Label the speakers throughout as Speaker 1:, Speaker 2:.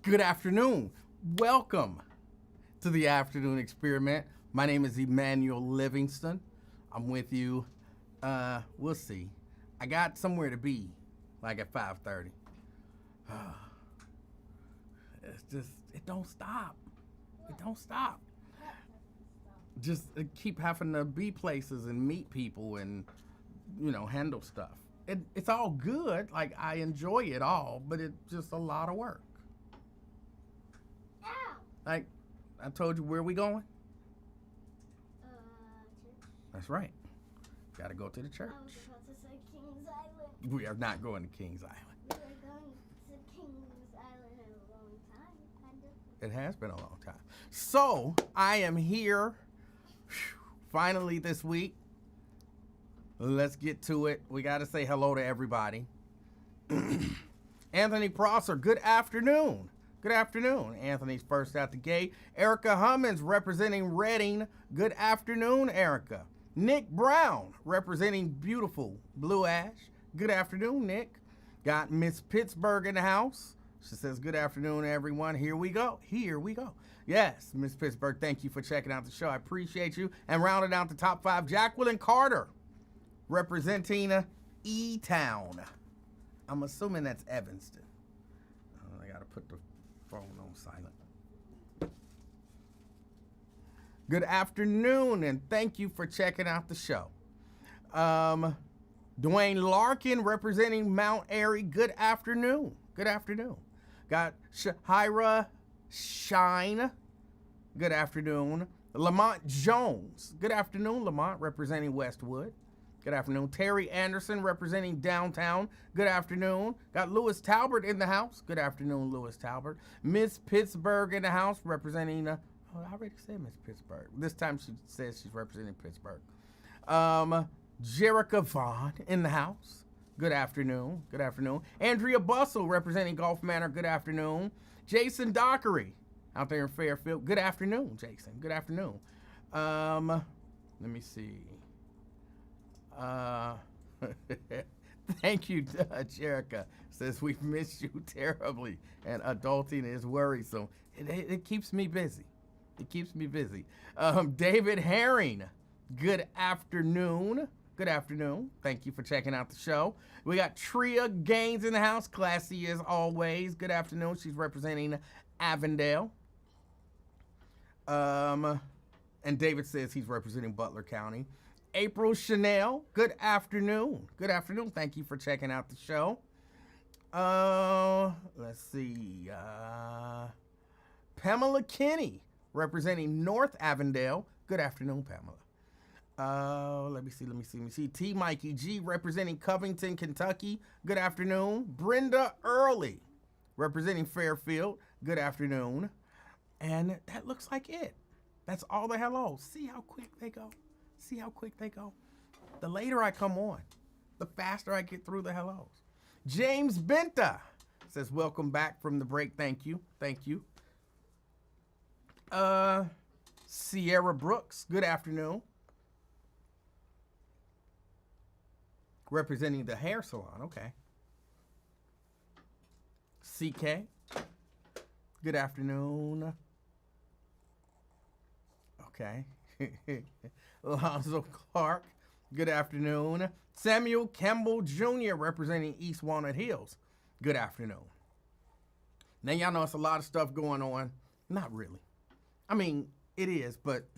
Speaker 1: Good afternoon. Welcome to the afternoon experiment. My name is Emanuel Livingston. I'm with you. We'll see. I got somewhere to be, like at 5:30. It's just it don't stop. It don't stop. Just keep having to be places and meet people and handle stuff. It's all good. Like I enjoy it all, but it's just a lot of work. Like I told you, where we going?
Speaker 2: Church.
Speaker 1: That's right. Got to go to the church.
Speaker 2: I was about to say Kings Island.
Speaker 1: We are not going to Kings Island.
Speaker 2: We were going to Kings Island in a long time, kind of.
Speaker 1: It has been a long time. So I am here finally this week. Let's get to it. We got to say hello to everybody. Anthony Prosser, good afternoon. Good afternoon. Anthony's first out the gate. Erica Hummins representing Reading. Good afternoon, Erica. Nick Brown representing beautiful Blue Ash. Good afternoon, Nick. Got Miss Pittsburgh in the house. She says, good afternoon, everyone. Here we go. Here we go. Yes, Miss Pittsburgh, thank you for checking out the show. I appreciate you. And rounding out the top 5, Jacqueline Carter representing E-Town. I'm assuming that's Evanston. I got to put the phone on silent. Good afternoon, and thank you for checking out the show. Dwayne Larkin representing Mount Airy. Good afternoon. Good afternoon. Got Shahira Shine. Good afternoon. Lamont Jones. Good afternoon, Lamont, representing Westwood. Good afternoon. Terry Anderson representing Downtown. Good afternoon. Got Lewis Talbert in the house. Good afternoon, Lewis Talbert. Miss Pittsburgh in the house representing, I already said Miss Pittsburgh. This time she says she's representing Pittsburgh. Jerica Vaughn in the house. Good afternoon. Good afternoon. Andrea Bustle representing Gulf Manor. Good afternoon. Jason Dockery out there in Fairfield. Good afternoon, Jason. Good afternoon. Let me see. Thank you, Jerica. Says we've missed you terribly, and adulting is worrisome. It keeps me busy. It keeps me busy. David Herring. Good afternoon. Good afternoon. Thank you for checking out the show. We got Tria Gaines in the house. Classy as always. Good afternoon. She's representing Avondale. And David says he's representing Butler County. April Chanel, good afternoon. Good afternoon. Thank you for checking out the show. Let's see. Pamela Kinney, representing North Avondale. Good afternoon, Pamela. Let me see. T. Mikey G, representing Covington, Kentucky. Good afternoon. Brenda Early, representing Fairfield. Good afternoon. And that looks like it. That's all the hellos. See how quick they go. See how quick they go. The later I come on, the faster I get through the hellos. James Benta says, welcome back from the break. Thank you. Thank you. Sierra Brooks, good afternoon. Representing the hair salon. Okay. CK, good afternoon. Okay. Alonzo Clark, good afternoon. Samuel Campbell Jr., representing East Walnut Hills, good afternoon. Now, y'all know it's a lot of stuff going on. Not really. I mean, it is, but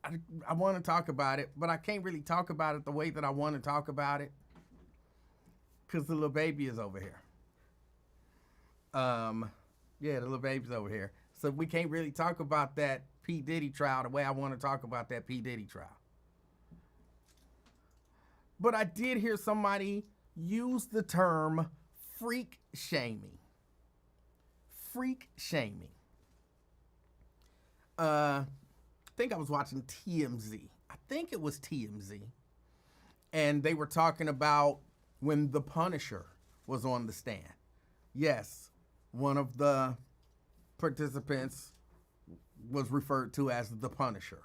Speaker 1: I want to talk about it, but I can't really talk about it the way that I want to talk about it because the little baby is over here. Yeah, the little baby's over here. So we can't really talk about that P. Diddy trial the way I want to talk about that P. Diddy trial. But I did hear somebody use the term freak shaming. Freak shaming. I think I was watching TMZ. I think it was TMZ. And they were talking about when The Punisher was on the stand. Yes, one of the participants was referred to as the Punisher,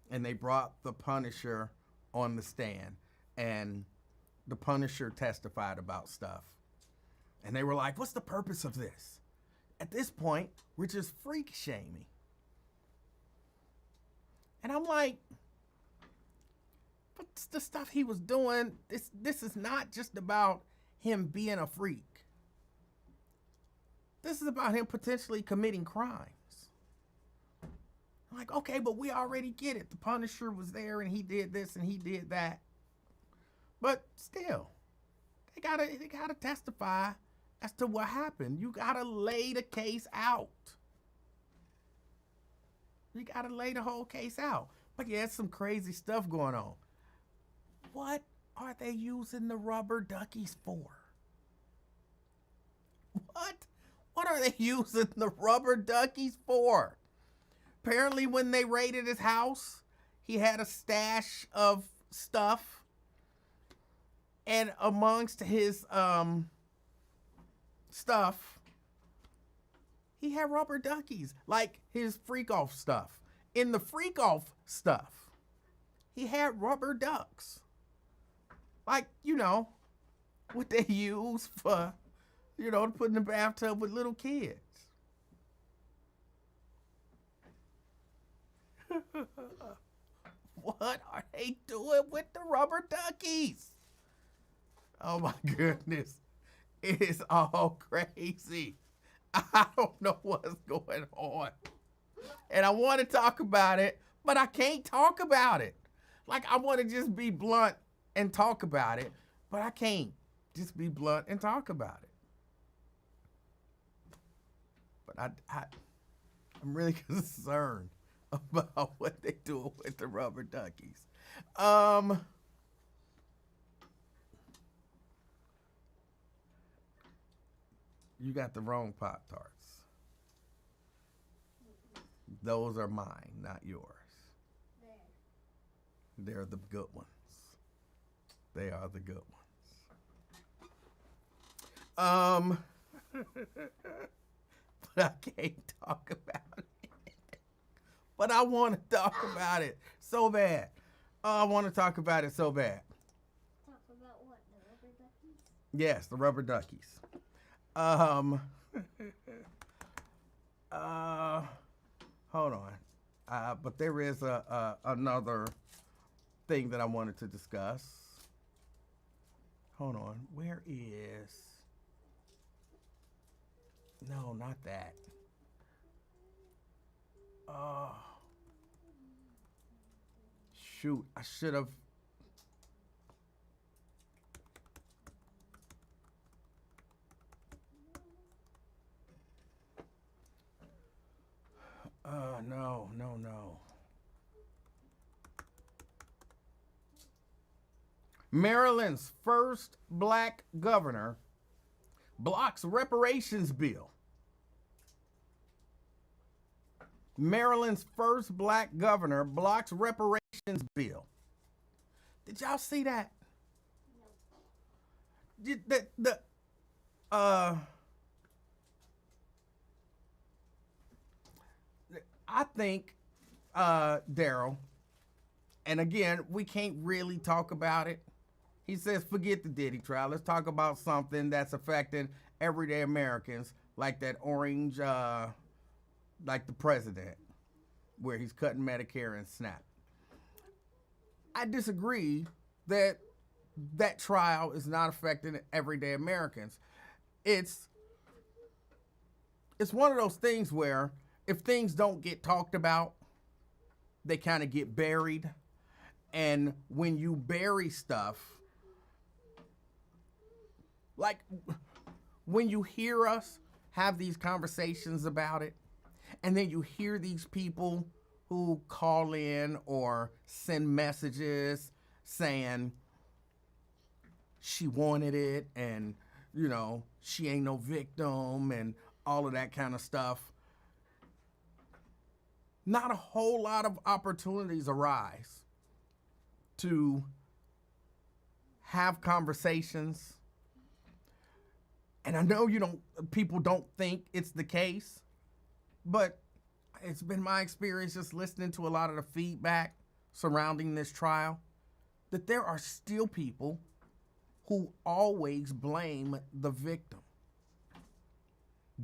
Speaker 1: and they brought the Punisher on the stand, and the Punisher testified about stuff. And they were like, what's the purpose of this? At this point, we're just freak shaming. And I'm like, but the stuff he was doing, this is not just about him being a freak. This is about him potentially committing crimes. I'm like, okay, but we already get it. The Punisher was there and he did this and he did that. But still, they gotta testify as to what happened. You gotta lay the case out. You gotta lay the whole case out. But yeah, it's some crazy stuff going on. What are they using the rubber duckies for? What? What are they using the rubber duckies for? Apparently when they raided his house, he had a stash of stuff. And amongst his stuff, he had rubber duckies, like his freak off stuff. In the freak off stuff, he had rubber ducks. Like, you know, what they use for, you know, to put in the bathtub with little kids. What are they doing with the rubber duckies? Oh my goodness. It is all crazy. I don't know what's going on. And I want to talk about it, but I can't talk about it. Like, I want to just be blunt and talk about it, but I can't just be blunt and talk about it. But I'm really concerned about what they do with the rubber duckies. You got the wrong Pop-Tarts. Those are mine, not yours. They're the good ones. They are the good ones. But I can't talk about it. But I want to talk about it so bad. I want to talk about it so bad.
Speaker 2: Talk about what? The rubber duckies?
Speaker 1: Yes, the rubber duckies. Hold on. But there is another thing that I wanted to discuss. Hold on. Where is... No, not that. Shoot, I should have... No. Maryland's first black governor blocks reparations bill. Maryland's first black governor blocks reparations bill. Did y'all see that? I think, Daryl, and again, we can't really talk about it. He says, forget the Diddy trial. Let's talk about something that's affecting everyday Americans, like that orange, like the president, where he's cutting Medicare and SNAP. I disagree that that trial is not affecting everyday Americans. It's one of those things where if things don't get talked about, they kind of get buried. And when you bury stuff, like when you hear us have these conversations about it, and then you hear these people who call in or send messages saying she wanted it and, you know, she ain't no victim and all of that kind of stuff. Not a whole lot of opportunities arise to have conversations. And I know people don't think it's the case, but it's been my experience just listening to a lot of the feedback surrounding this trial that there are still people who always blame the victim.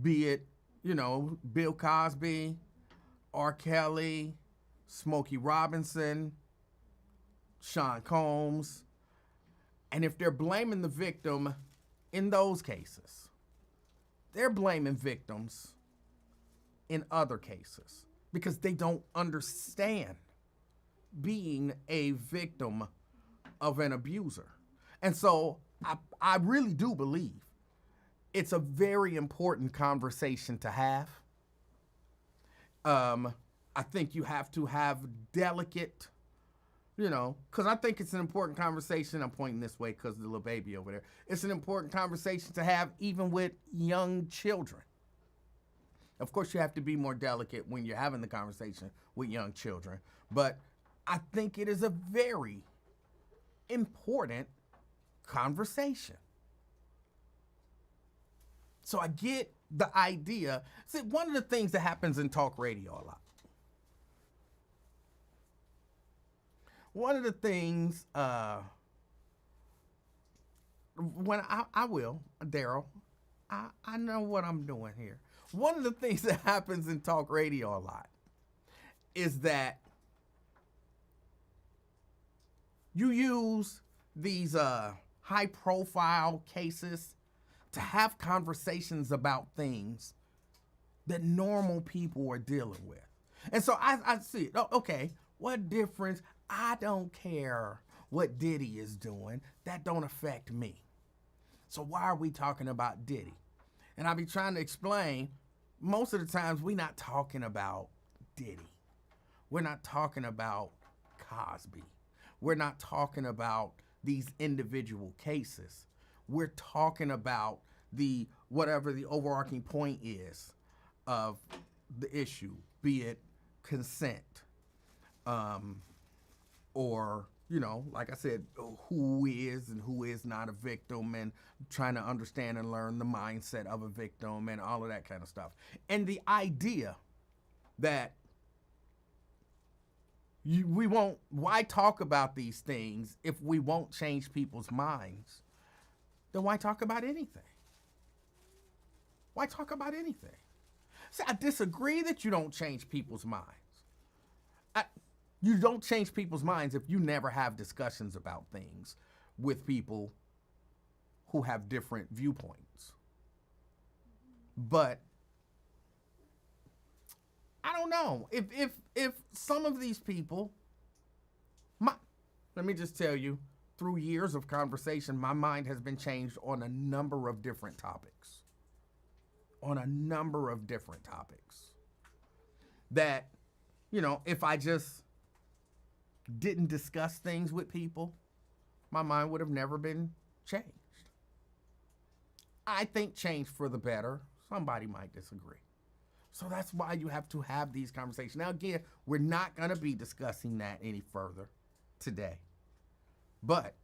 Speaker 1: be it, Bill Cosby, R. Kelly, Smokey Robinson, Sean Combs. And if they're blaming the victim in those cases, they're blaming victims in other cases because they don't understand being a victim of an abuser. And so I really do believe it's a very important conversation to have. I think you have to have delicate, because I think it's an important conversation. I'm pointing this way because of the little baby over there. It's an important conversation to have even with young children. Of course, you have to be more delicate when you're having the conversation with young children. But I think it is a very important conversation. So I get the idea. See, one of the things that happens in talk radio a lot. One of the things, when I will, Daryl, I know what I'm doing here. One of the things that happens in talk radio a lot is that you use these high profile cases to have conversations about things that normal people are dealing with. And so I see it. Oh, okay, what difference? I don't care what Diddy is doing. That don't affect me. So why are we talking about Diddy? And I be trying to explain, most of the times we're not talking about Diddy. We're not talking about Cosby. We're not talking about these individual cases. We're talking about whatever the overarching point is of the issue, be it consent, or, like I said, who is and who is not a victim, and trying to understand and learn the mindset of a victim and all of that kind of stuff. And the idea that why talk about these things if we won't change people's minds? Then why talk about anything? Why talk about anything? See, I disagree that you don't change people's minds. You don't change people's minds if you never have discussions about things with people who have different viewpoints. But I don't know if some of these people, let me just tell you, through years of conversation, my mind has been changed on a number of different topics. That, if I just didn't discuss things with people, my mind would have never been changed. I think change for the better. Somebody might disagree. So that's why you have to have these conversations. Now, again, we're not going to be discussing that any further today. But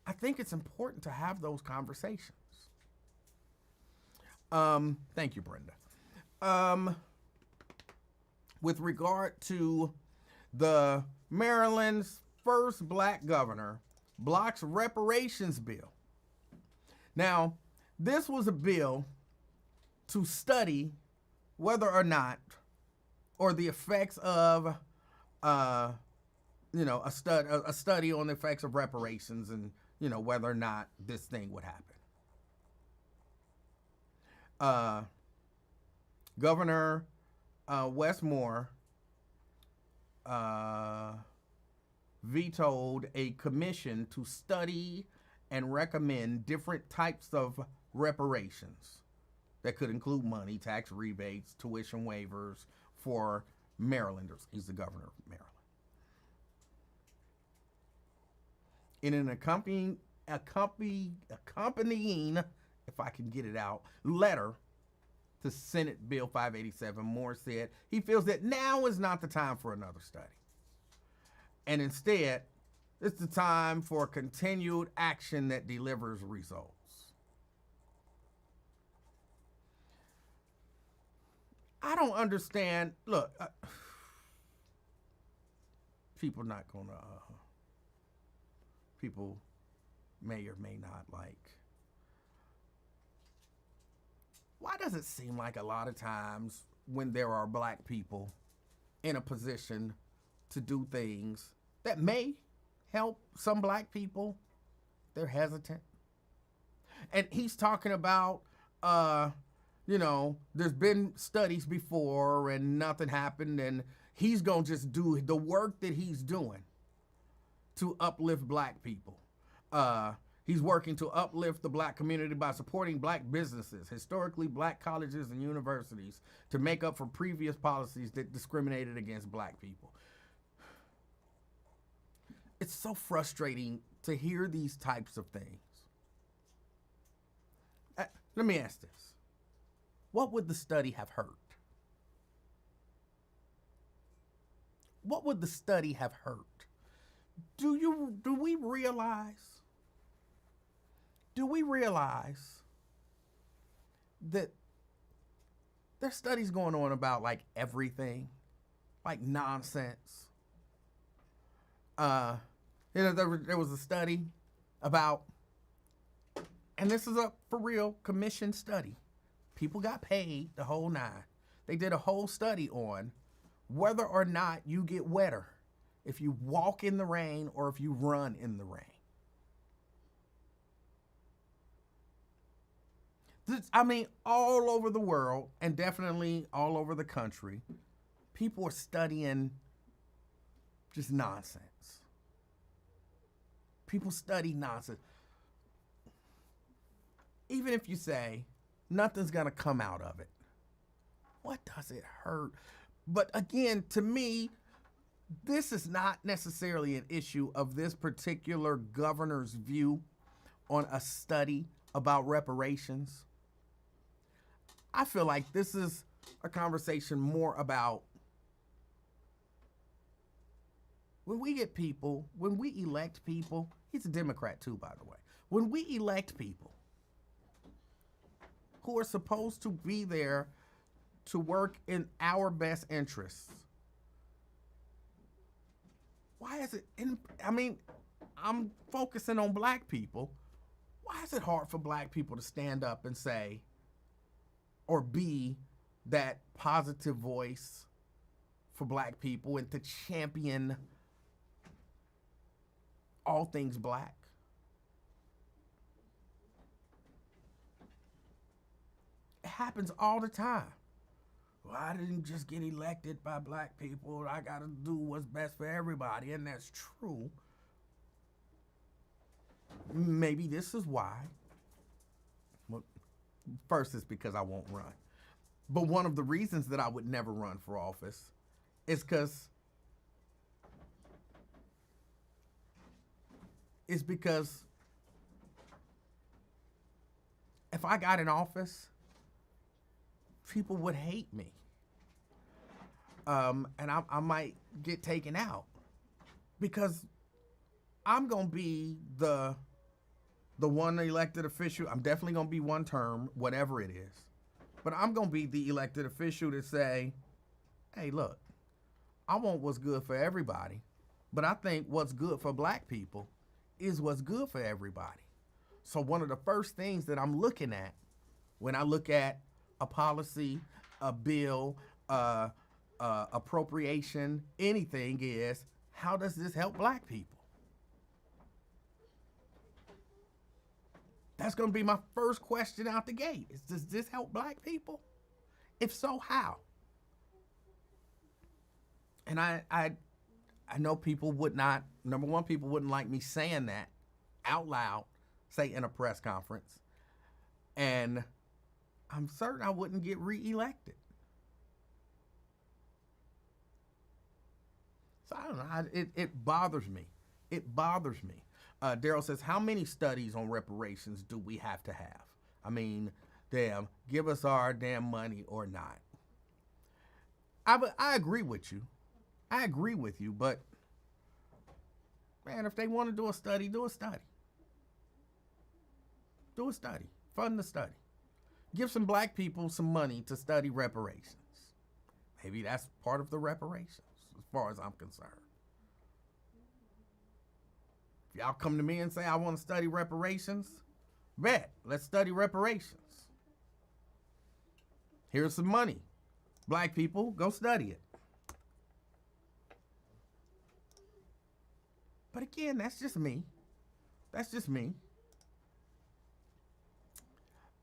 Speaker 1: I think it's important to have those conversations. Thank you, Brenda. With regard to the Maryland's first black governor blocks reparations bill. Now, this was a bill to study whether or not, or the effects of, a study on the effects of reparations and, whether or not this thing would happen. Governor Westmore vetoed a commission to study and recommend different types of reparations that could include money, tax rebates, tuition waivers for Marylanders. He's the governor of Maryland. In an accompanying, if I can get it out, letter to Senate Bill 587, Moore said he feels that now is not the time for another study. And instead, it's the time for continued action that delivers results. I don't understand. Look, people may or may not like Why does it seem like a lot of times when there are black people in a position to do things that may help some black people, they're hesitant? And he's talking about, there's been studies before and nothing happened, and he's going to just do the work that he's doing to uplift black people. He's working to uplift the black community by supporting black businesses, historically black colleges and universities, to make up for previous policies that discriminated against black people. It's so frustrating to hear these types of things. Let me ask this. What would the study have hurt? What would the study have hurt? Do we realize that there's studies going on about like everything, like nonsense? There was a study about, and this is a for real commission study. People got paid the whole nine. They did a whole study on whether or not you get wetter if you walk in the rain or if you run in the rain. All over the world, and definitely all over the country, people are studying just nonsense. People study nonsense. Even if you say nothing's going to come out of it, what does it hurt? But again, to me, this is not necessarily an issue of this particular governor's view on a study about reparations. I feel like this is a conversation more about when we elect people, he's a Democrat too, by the way. When we elect people who are supposed to be there to work in our best interests, why is it, I'm focusing on black people. Why is it hard for black people to stand up and say, or be that positive voice for black people and to champion all things black? It happens all the time. Well, I didn't just get elected by black people. I got to do what's best for everybody. And that's true. Maybe this is why. Well, first, it's because I won't run. But one of the reasons that I would never run for office is because if I got in office, people would hate me. And I might get taken out because I'm going to be the one elected official. I'm definitely going to be one term, whatever it is. But I'm going to be the elected official to say, hey, look, I want what's good for everybody. But I think what's good for black people is what's good for everybody. So one of the first things that I'm looking at when I look at a policy, a bill, appropriation, anything is, how does this help black people? That's going to be my first question out the gate. Does this help black people? If so, how? And I know people would not, number one, people wouldn't like me saying that out loud, say in a press conference. And I'm certain I wouldn't get reelected. So I don't know. It bothers me. It bothers me. Daryl says, how many studies on reparations do we have to have? I mean, damn, give us our damn money or not. I agree with you. I agree with you, but man, if they want to do a study, do a study. Do a study. Fund the study. Give some black people some money to study reparations. Maybe that's part of the reparations, as far as I'm concerned. If y'all come to me and say, I want to study reparations, bet, let's study reparations. Here's some money. Black people, go study it. But again, that's just me. That's just me.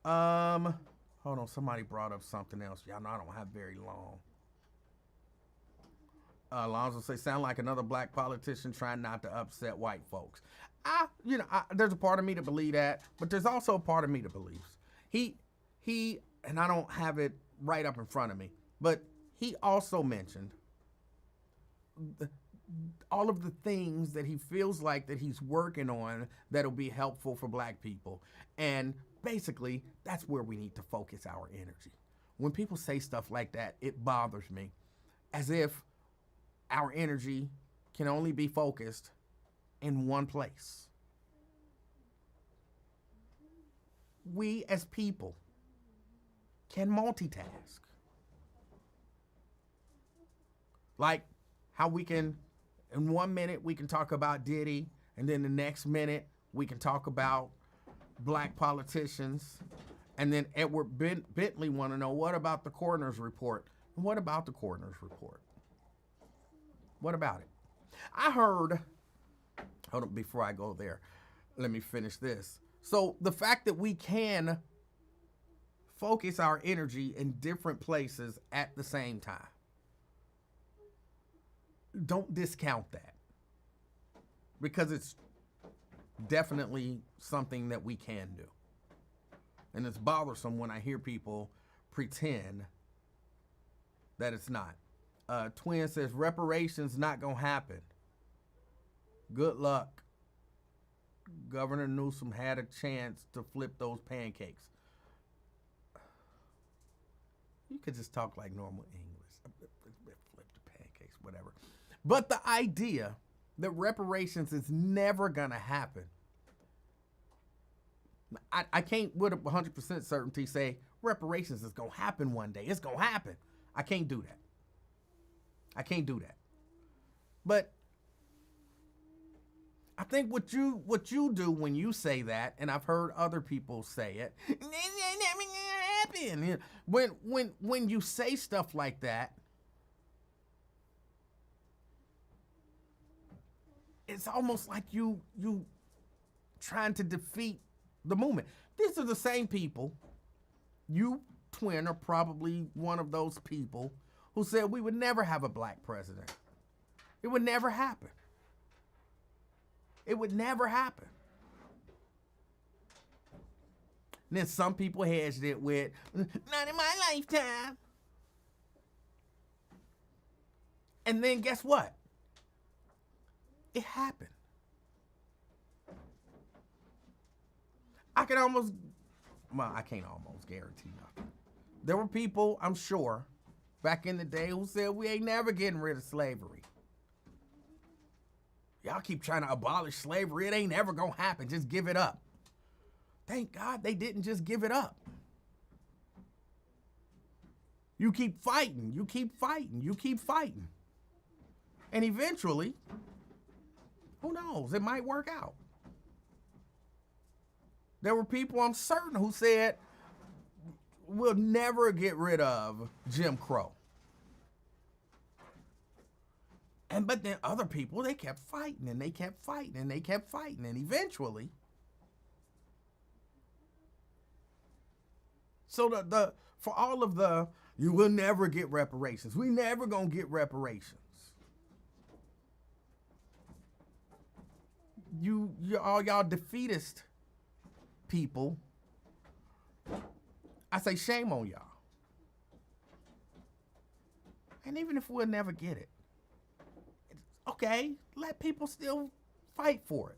Speaker 1: Hold on, somebody brought up something else. Y'all know I don't have very long. Alonzo say, sound like another black politician trying not to upset white folks. There's a part of me to believe that, but there's also a part of me that believes he, and I don't have it right up in front of me, but he also mentioned all of the things that he feels like that he's working on that'll be helpful for black people. And basically, that's where we need to focus our energy. When people say stuff like that, it bothers me, as if our energy can only be focused in one place. We as people can multitask. Like how we can, in 1 minute, we can talk about Diddy, and then the next minute, we can talk about black politicians. And then Edward Bentley want to know, what about the coroner's report? What about the coroner's report? What about it? I heard, hold on, before I go there, let me finish this. So the fact that we can focus our energy in different places at the same time, don't discount that, because it's definitely something that we can do. And it's bothersome when I hear people pretend that it's not. Twin says, reparations not gonna happen. Good luck. Governor Newsom had a chance to flip those pancakes. You could just talk like normal English. Flip the pancakes, whatever. But the idea that reparations is never gonna happen, I can't with 100% certainty say reparations is gonna happen one day. It's gonna happen. I can't do that. I can't do that. But I think what you do when you say that, and I've heard other people say it, happen. When you say stuff like that, it's almost like you trying to defeat the movement. These are the same people. You, Twin, are probably one of those people who said we would never have a black president. It would never happen. It would never happen. And then some people hedged it with, not in my lifetime. And then guess what? It happened. I can almost, well, I can't almost guarantee nothing. There were people, I'm sure, back in the day who said we ain't never getting rid of slavery. Y'all keep trying to abolish slavery. It ain't ever gonna happen. Just give it up. Thank God they didn't just give it up. You keep fighting. You keep fighting. You keep fighting. And eventually, who knows? It might work out. There were people, I'm certain, who said we'll never get rid of Jim Crow. But then other people, they kept fighting and they kept fighting and they kept fighting. And eventually, so for all of the, you will never get reparations. We never gonna get reparations. All y'all defeatist people, I say shame on y'all. And even if we'll never get it, okay, let people still fight for it.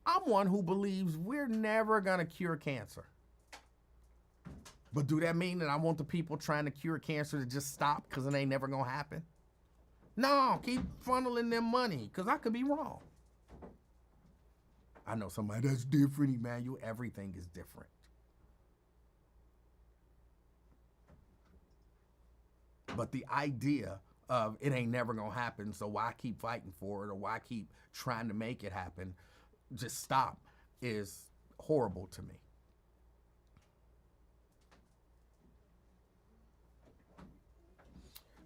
Speaker 1: I'm one who believes we're never gonna cure cancer. But do that mean that I want the people trying to cure cancer to just stop because it ain't never gonna happen? No, keep funneling them money, because I could be wrong. I know somebody that's different, Emanuel. Everything is different. But the idea of it ain't never gonna happen, so why keep fighting for it, or why keep trying to make it happen, just stop, is horrible to me.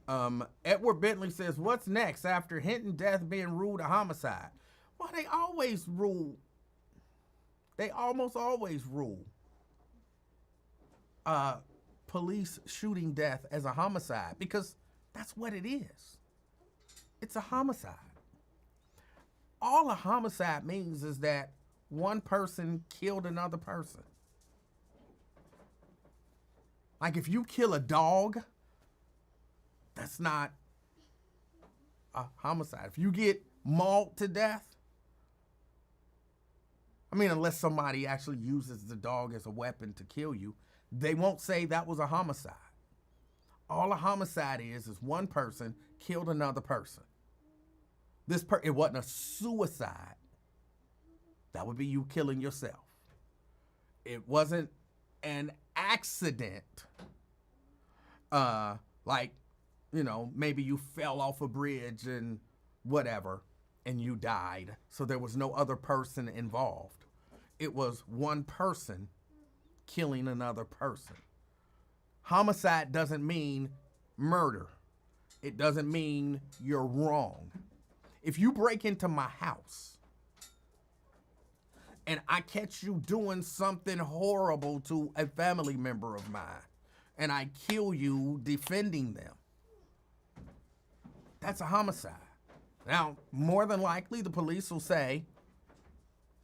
Speaker 1: Edward Bentley says, what's next after Hinton death being ruled a homicide? Well, they almost always rule police shooting death as a homicide because that's what it is. It's a homicide. All a homicide means is that one person killed another person. Like if you kill a dog, that's not a homicide. If you get mauled to death, I mean, unless somebody actually uses the dog as a weapon to kill you, they won't say that was a homicide. All a homicide is one person killed another person. It wasn't a suicide. That would be you killing yourself. It wasn't an accident. Like, maybe you fell off a bridge and whatever, and you died. So there was no other person involved. It was one person killing another person. Homicide doesn't mean murder. It doesn't mean you're wrong. If you break into my house and I catch you doing something horrible to a family member of mine and I kill you defending them, that's a homicide. Now, more than likely, the police will say,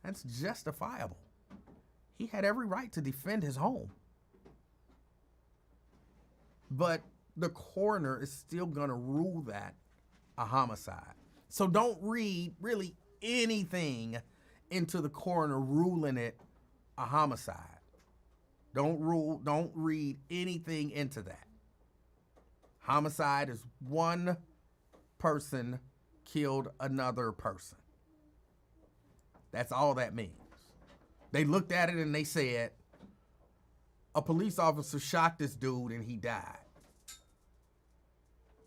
Speaker 1: that's justifiable. He had every right to defend his home. But the coroner is still going to rule that a homicide. So don't read really anything into the coroner ruling it a homicide. Don't read anything into that. Homicide is one person killed another person. That's all that means. They looked at it and they said, a police officer shot this dude and he died.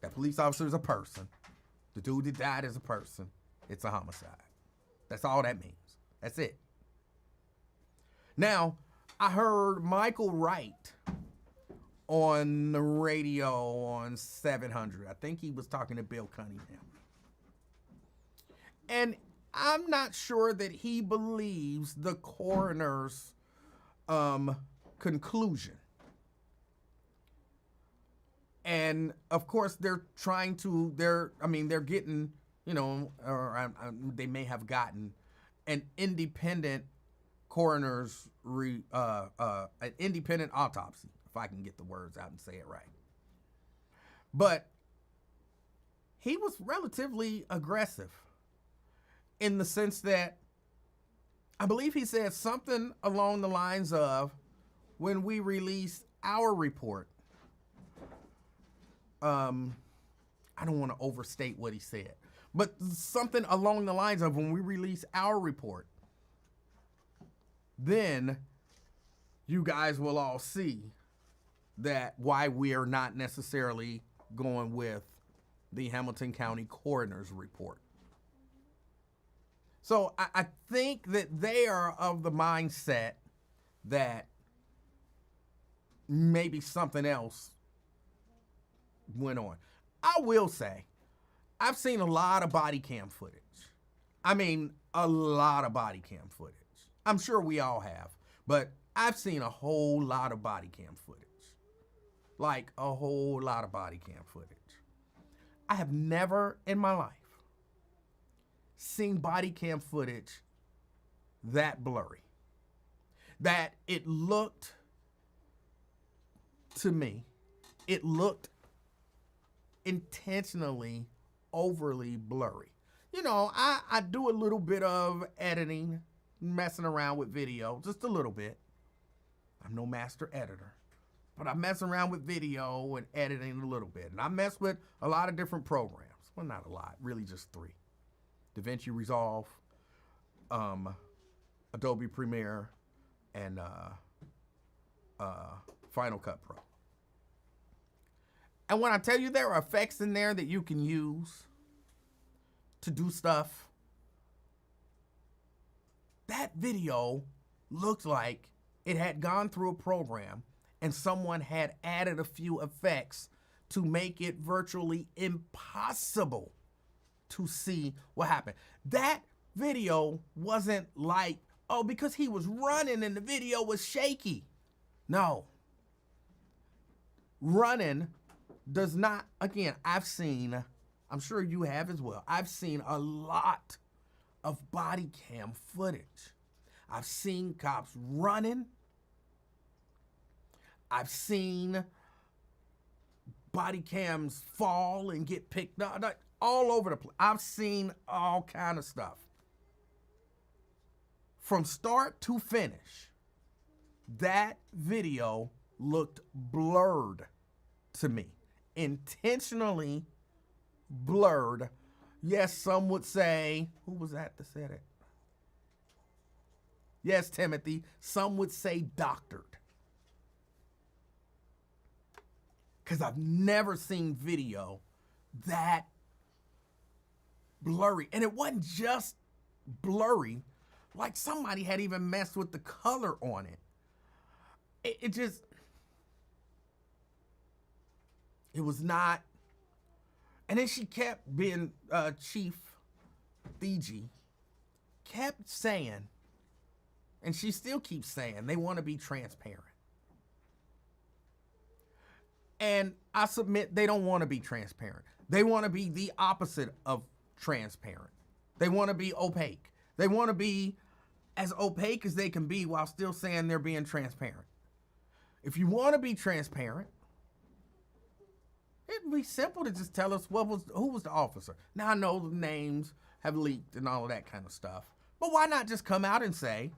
Speaker 1: That police officer is a person. The dude that died is a person. It's a homicide. That's all that means. That's it. Now, I heard Michael Wright on the radio on 700. I think he was talking to Bill Cunningham. And I'm not sure that he believes the coroner's conclusion. And of course, they're getting, they may have gotten an independent coroner's, an independent autopsy, if I can get the words out and say it right. But he was relatively aggressive in the sense that I believe he said something along the lines of, when we release our report, I don't want to overstate what he said, but something along the lines of, when we release our report, then you guys will all see that why we are not necessarily going with the Hamilton County Coroner's report. So I think that they are of the mindset that maybe something else went on. I will say, I've seen a lot of body cam footage. I mean, a lot of body cam footage. I'm sure we all have, but I've seen a whole lot of body cam footage. Like a whole lot of body cam footage. I have never in my life seen body cam footage that blurry. That it looked, to me, it looked intentionally overly blurry. I do a little bit of editing, messing around with video, just a little bit. I'm no master editor, but I mess around with video and editing a little bit. And I mess with a lot of different programs. Well, not a lot, really just 3. DaVinci Resolve, Adobe Premiere, and Final Cut Pro. And when I tell you there are effects in there that you can use to do stuff, that video looked like it had gone through a program and someone had added a few effects to make it virtually impossible to see what happened. That video wasn't like, oh, because he was running and the video was shaky. No. Running does not, again, I'm sure you have as well, I've seen a lot of body cam footage. I've seen cops running. I've seen body cams fall and get picked up all over the place. I've seen all kind of stuff. From start to finish, that video looked blurred to me. Intentionally blurred. Yes, some would say, who was that said it? Yes, Timothy, some would say doctored. Because I've never seen video that blurry. And it wasn't just blurry, like somebody had even messed with the color on it. It was not. And then she kept being, Chief Fiji kept saying, and she still keeps saying, they want to be transparent. And I submit they don't want to be transparent. They want to be the opposite of transparent. They want to be opaque. They want to be as opaque as they can be while still saying they're being transparent. If you want to be transparent, it'd be simple to just tell us who was the officer. Now I know the names have leaked and all of that kind of stuff, but why not just come out and say,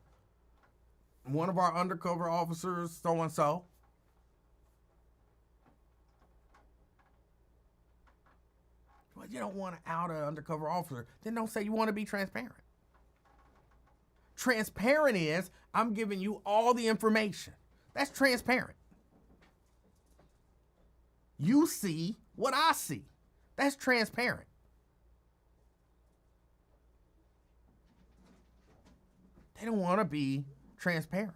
Speaker 1: one of our undercover officers, so-and-so. Well, you don't want to out an undercover officer, then don't say you want to be transparent. Transparent is, I'm giving you all the information. That's transparent. You see what I see. That's transparent. They don't want to be transparent.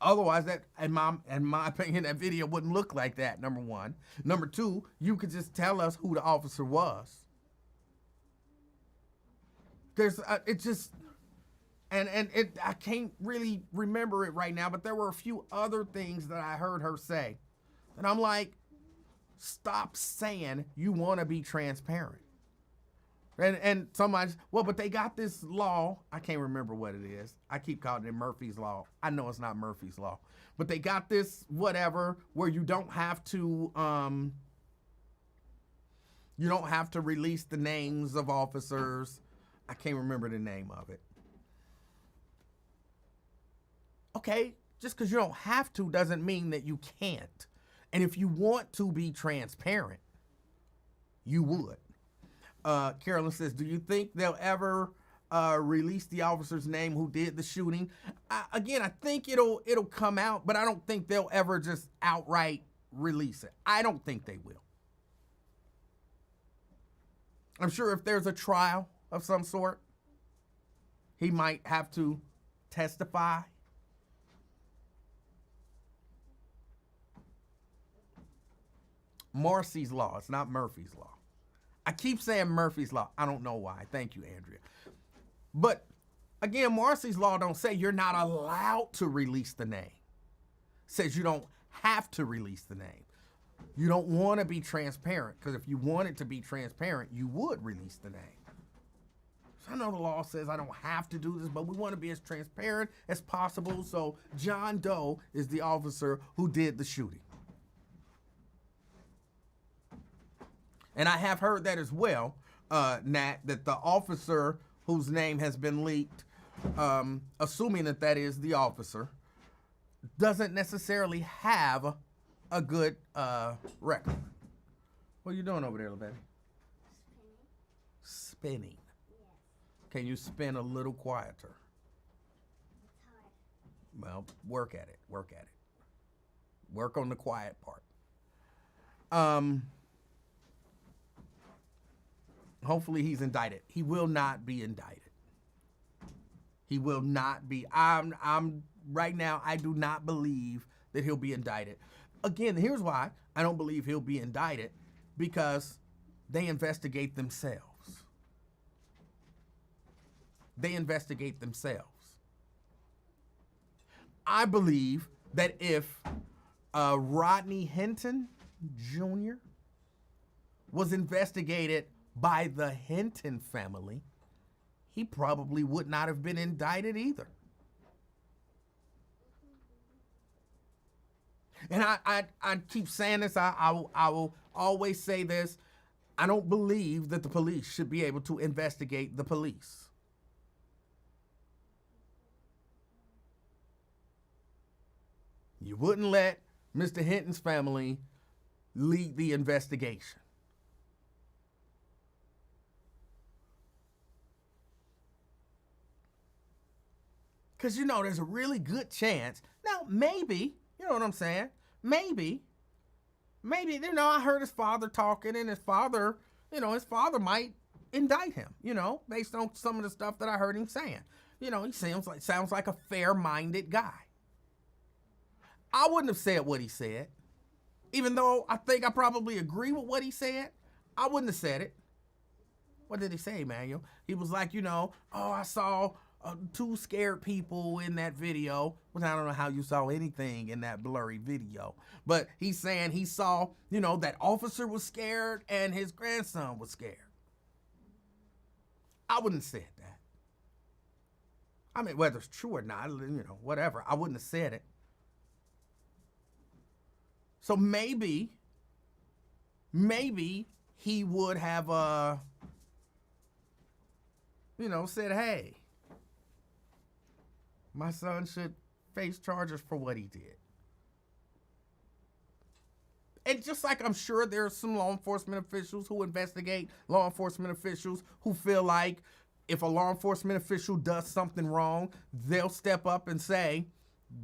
Speaker 1: Otherwise, that, in my opinion, that video wouldn't look like that, number one. Number two, you could just tell us who the officer was. I can't really remember it right now, but there were a few other things that I heard her say. And I'm like, stop saying you want to be transparent. And somebody, well, but they got this law. I can't remember what it is. I keep calling it Murphy's Law. I know it's not Murphy's Law. But they got this whatever where you don't have to release the names of officers. I can't remember the name of it. Okay, just because you don't have to doesn't mean that you can't. And if you want to be transparent, you would. Carolyn says, do you think they'll ever release the officer's name who did the shooting? I think it'll come out, but I don't think they'll ever just outright release it. I don't think they will. I'm sure if there's a trial of some sort, he might have to testify. Marcy's Law. It's not Murphy's Law. I keep saying Murphy's Law. I don't know why. Thank you, Andrea. But again, Marcy's Law don't say you're not allowed to release the name. It says you don't have to release the name. You don't want to be transparent, because if you wanted to be transparent, you would release the name. So I know the law says I don't have to do this, but we want to be as transparent as possible. So John Doe is the officer who did the shooting. And I have heard that as well, Nat, that the officer whose name has been leaked, assuming that that is the officer, doesn't necessarily have a good record. What are you doing over there, little baby? Spinning.
Speaker 2: Yes.
Speaker 1: Can you spin a little quieter?
Speaker 2: It's hard.
Speaker 1: Well, work at it. Work at it. Work on the quiet part. Hopefully he's indicted. He will not be indicted. He will not be. I'm right now, I do not believe that he'll be indicted. Again, here's why I don't believe he'll be indicted, because they investigate themselves. They investigate themselves. I believe that if Rodney Hinton Jr. was investigated by the Hinton family, he probably would not have been indicted either. And I keep saying this, I will always say this. I don't believe that the police should be able to investigate the police. You wouldn't let Mr. Hinton's family lead the investigation. Because, there's a really good chance. Now, maybe, you know what I'm saying? Maybe, I heard his father talking, and his father might indict him, based on some of the stuff that I heard him saying. He sounds like a fair-minded guy. I wouldn't have said what he said. Even though I think I probably agree with what he said, I wouldn't have said it. What did he say, Emanuel? He was like, I saw two scared people in that video. Well, I don't know how you saw anything in that blurry video. But he's saying he saw, that officer was scared and his grandson was scared. I wouldn't have said that. I mean, whether it's true or not, whatever. I wouldn't have said it. So maybe he would have, said, hey, my son should face charges for what he did. And just like I'm sure there are some law enforcement officials who investigate law enforcement officials who feel like if a law enforcement official does something wrong, they'll step up and say,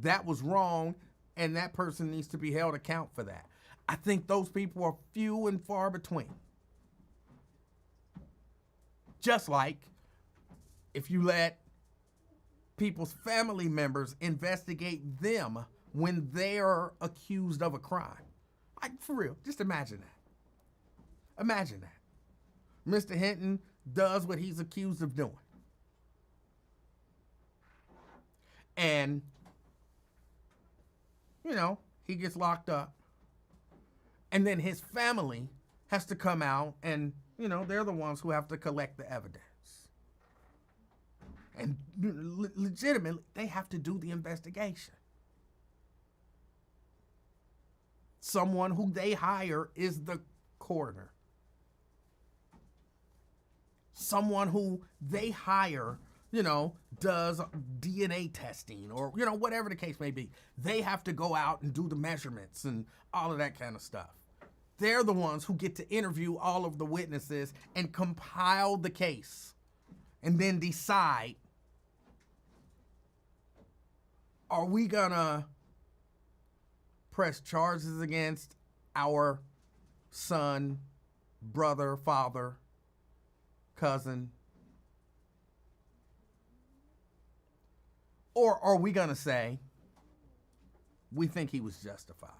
Speaker 1: that was wrong, and that person needs to be held account for that. I think those people are few and far between. Just like if you let people's family members investigate them when they're accused of a crime. Like, for real, just imagine that. Imagine that. Mr. Hinton does what he's accused of doing. And he gets locked up. And then his family has to come out and, they're the ones who have to collect the evidence. And legitimately, they have to do the investigation. Someone who they hire is the coroner. Someone who they hire does DNA testing or, whatever the case may be. They have to go out and do the measurements and all of that kind of stuff. They're the ones who get to interview all of the witnesses and compile the case and then decide, are we gonna press charges against our son, brother, father, cousin? Or are we going to say, we think he was justified?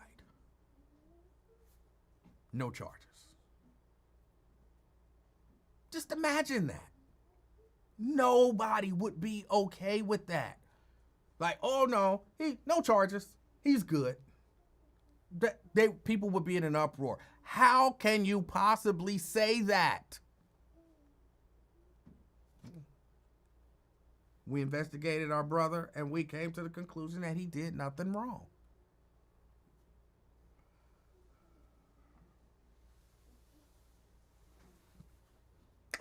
Speaker 1: No charges. Just imagine that. Nobody would be okay with that. Like, oh no, no charges. He's good. People would be in an uproar. How can you possibly say that? We investigated our brother and we came to the conclusion that he did nothing wrong.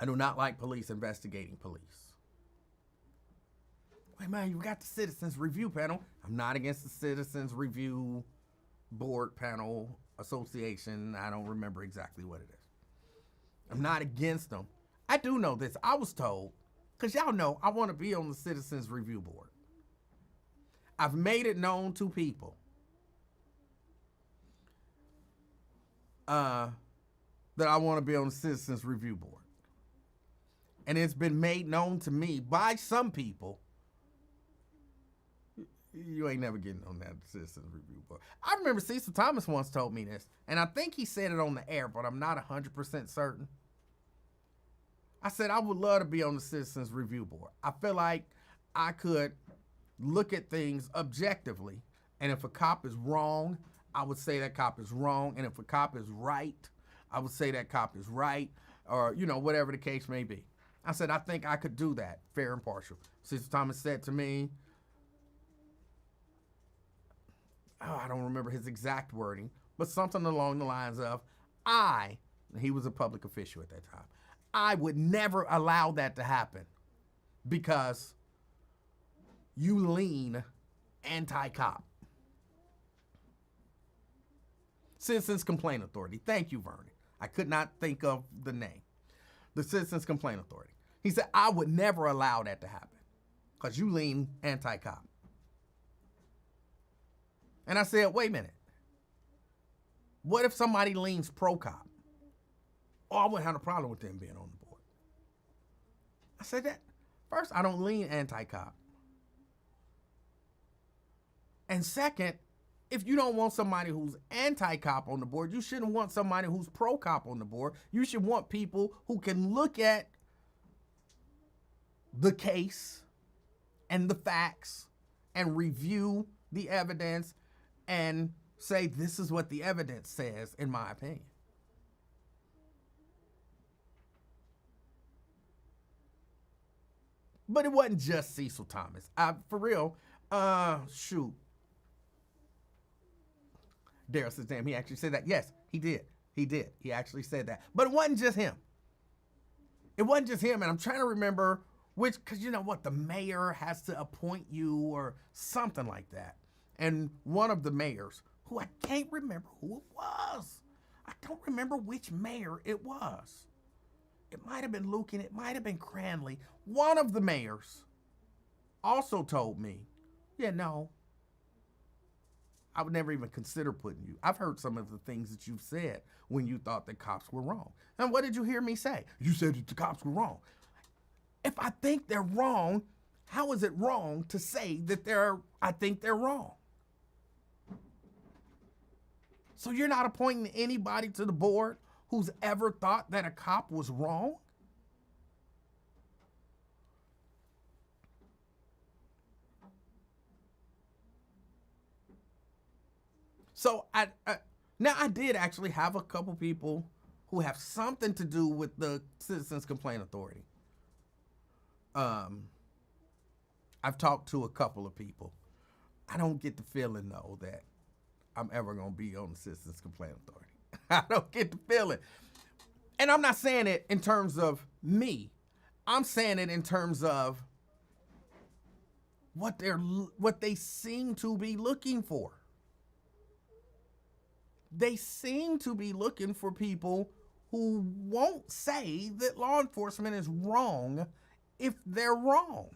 Speaker 1: I do not like police investigating police. Wait, man, you got the Citizens Review Panel. I'm not against the Citizens Review Board Panel Association. I don't remember exactly what it is. I'm not against them. I do know this. I was told, because y'all know I want to be on the Citizens Review Board. I've made it known to people that I want to be on the Citizens Review Board. And it's been made known to me by some people. You ain't never getting on that Citizens Review Board. I remember Cecil Thomas once told me this, and I think he said it on the air, but I'm not 100% certain. I said, I would love to be on the Citizens Review Board. I feel like I could look at things objectively, and if a cop is wrong, I would say that cop is wrong, and if a cop is right, I would say that cop is right, or, whatever the case may be. I said, I think I could do that, fair and partial. Cecil Thomas said to me, I don't remember his exact wording, but something along the lines of, he was a public official at that time, I would never allow that to happen because you lean anti-cop. Citizens Complaint Authority. Thank you, Vernon. I could not think of the name. The Citizens Complaint Authority. He said, I would never allow that to happen because you lean anti-cop. And I said, wait a minute. What if somebody leans pro-cop? Oh, I wouldn't have a problem with them being on the board. I said that. First, I don't lean anti-cop. And second, if you don't want somebody who's anti-cop on the board, you shouldn't want somebody who's pro-cop on the board. You should want people who can look at the case and the facts and review the evidence and say, this is what the evidence says, in my opinion. But it wasn't just Cecil Thomas. For real, shoot. Daryl says, damn, he actually said that. Yes, he did. He did. He actually said that. But it wasn't just him. It wasn't just him. And I'm trying to remember which, because you know what, the mayor has to appoint you or something like that. And one of the mayors, who I can't remember who it was. I don't remember which mayor it was. It might have been Lucan. It might have been Cranley. One of the mayors also told me, yeah, no, I would never even consider putting you. I've heard some of the things that you've said when you thought the cops were wrong. And what did you hear me say? You said that the cops were wrong. If I think they're wrong, how is it wrong to say that I think they're wrong? So you're not appointing anybody to the board who's ever thought that a cop was wrong? So I did actually have a couple people who have something to do with the Citizens Complaint Authority. I've talked to a couple of people. I don't get the feeling, though, that I'm ever going to be on the Citizens Complaint Authority. I don't get the feeling. And I'm not saying it in terms of me. I'm saying it in terms of what they seem to be looking for. They seem to be looking for people who won't say that law enforcement is wrong if they're wrong.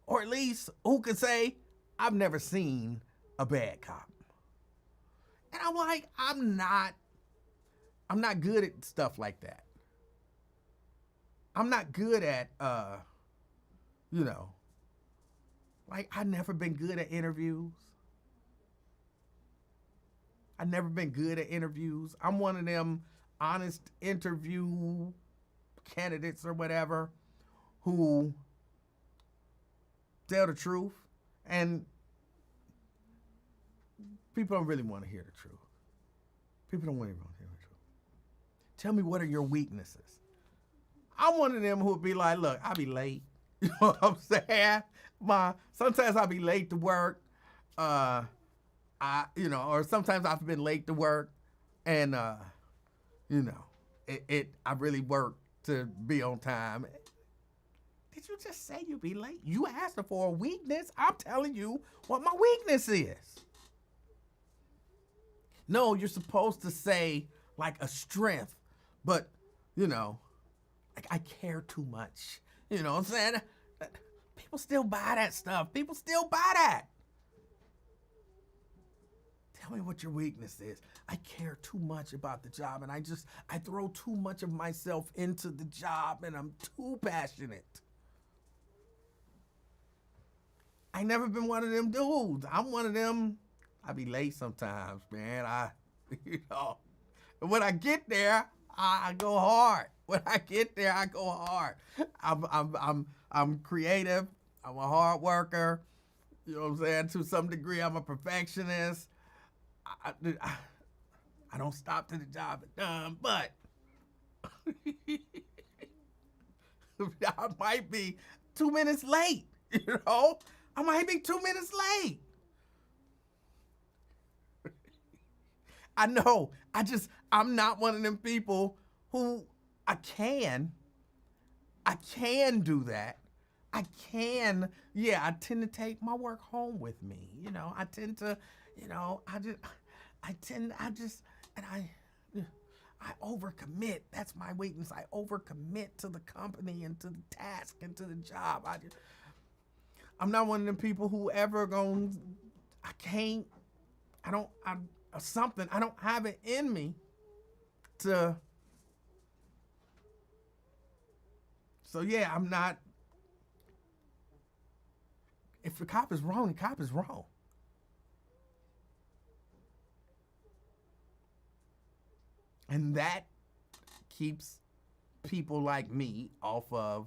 Speaker 1: Or at least who could say, I've never seen a bad cop. And I'm like, I'm not good at stuff like that. I'm not good at, like I've never been good at interviews. I've never been good at interviews. I'm one of them honest interview candidates or whatever who tell the truth, and people don't really want to hear the truth. People don't really want to hear the truth. Tell me, what are your weaknesses? I'm one of them who would be like, look, I'll be late. You know what I'm saying? Sometimes I'll be late to work. Or sometimes I've been late to work, and I really work to be on time. Did you just say you'd be late? You asked for a weakness. I'm telling you what my weakness is. No, you're supposed to say like a strength, but like I care too much. You know what I'm saying? People still buy that stuff. People still buy that. Tell me what your weakness is. I care too much about the job, and I throw too much of myself into the job, and I'm too passionate. I ain't never been one of them dudes. I'm one of them. I be late sometimes, man. When I get there, I go hard. When I get there, I go hard. I'm creative. I'm a hard worker. You know what I'm saying? To some degree, I'm a perfectionist. I don't stop till the job is done, but I might be 2 minutes late, you know? I might be 2 minutes late. I know. I'm not one of them people who I can do that. I tend to take my work home with me. You know, I overcommit. That's my weakness. I overcommit to the company and to the task and to the job. I'm not one of them people who ever I don't have it in me to. So yeah, I'm not. If the cop is wrong, the cop is wrong. And that keeps people like me off of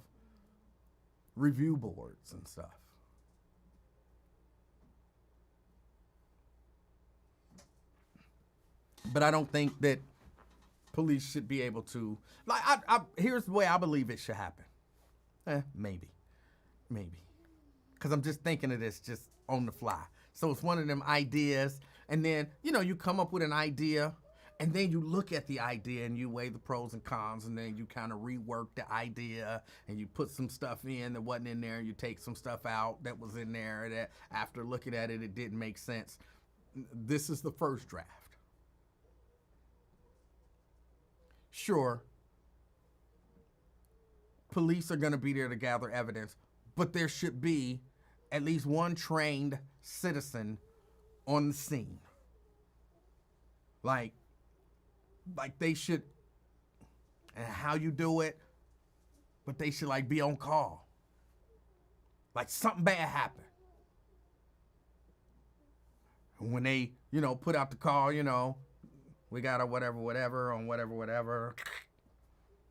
Speaker 1: review boards and stuff. But I don't think that police should be able to, like, here's the way I believe it should happen. Maybe. Because I'm just thinking of this just on the fly. So it's one of them ideas, and then, you come up with an idea, and then you look at the idea and you weigh the pros and cons, and then you kind of rework the idea, and you put some stuff in that wasn't in there, and you take some stuff out that was in there that after looking at it, it didn't make sense. This is the first draft. Sure, police are going to be there to gather evidence, but there should be at least one trained citizen on the scene. Like they should, and how you do it, but they should be on call. Like something bad happened. And when they, put out the call, we got a whatever on whatever.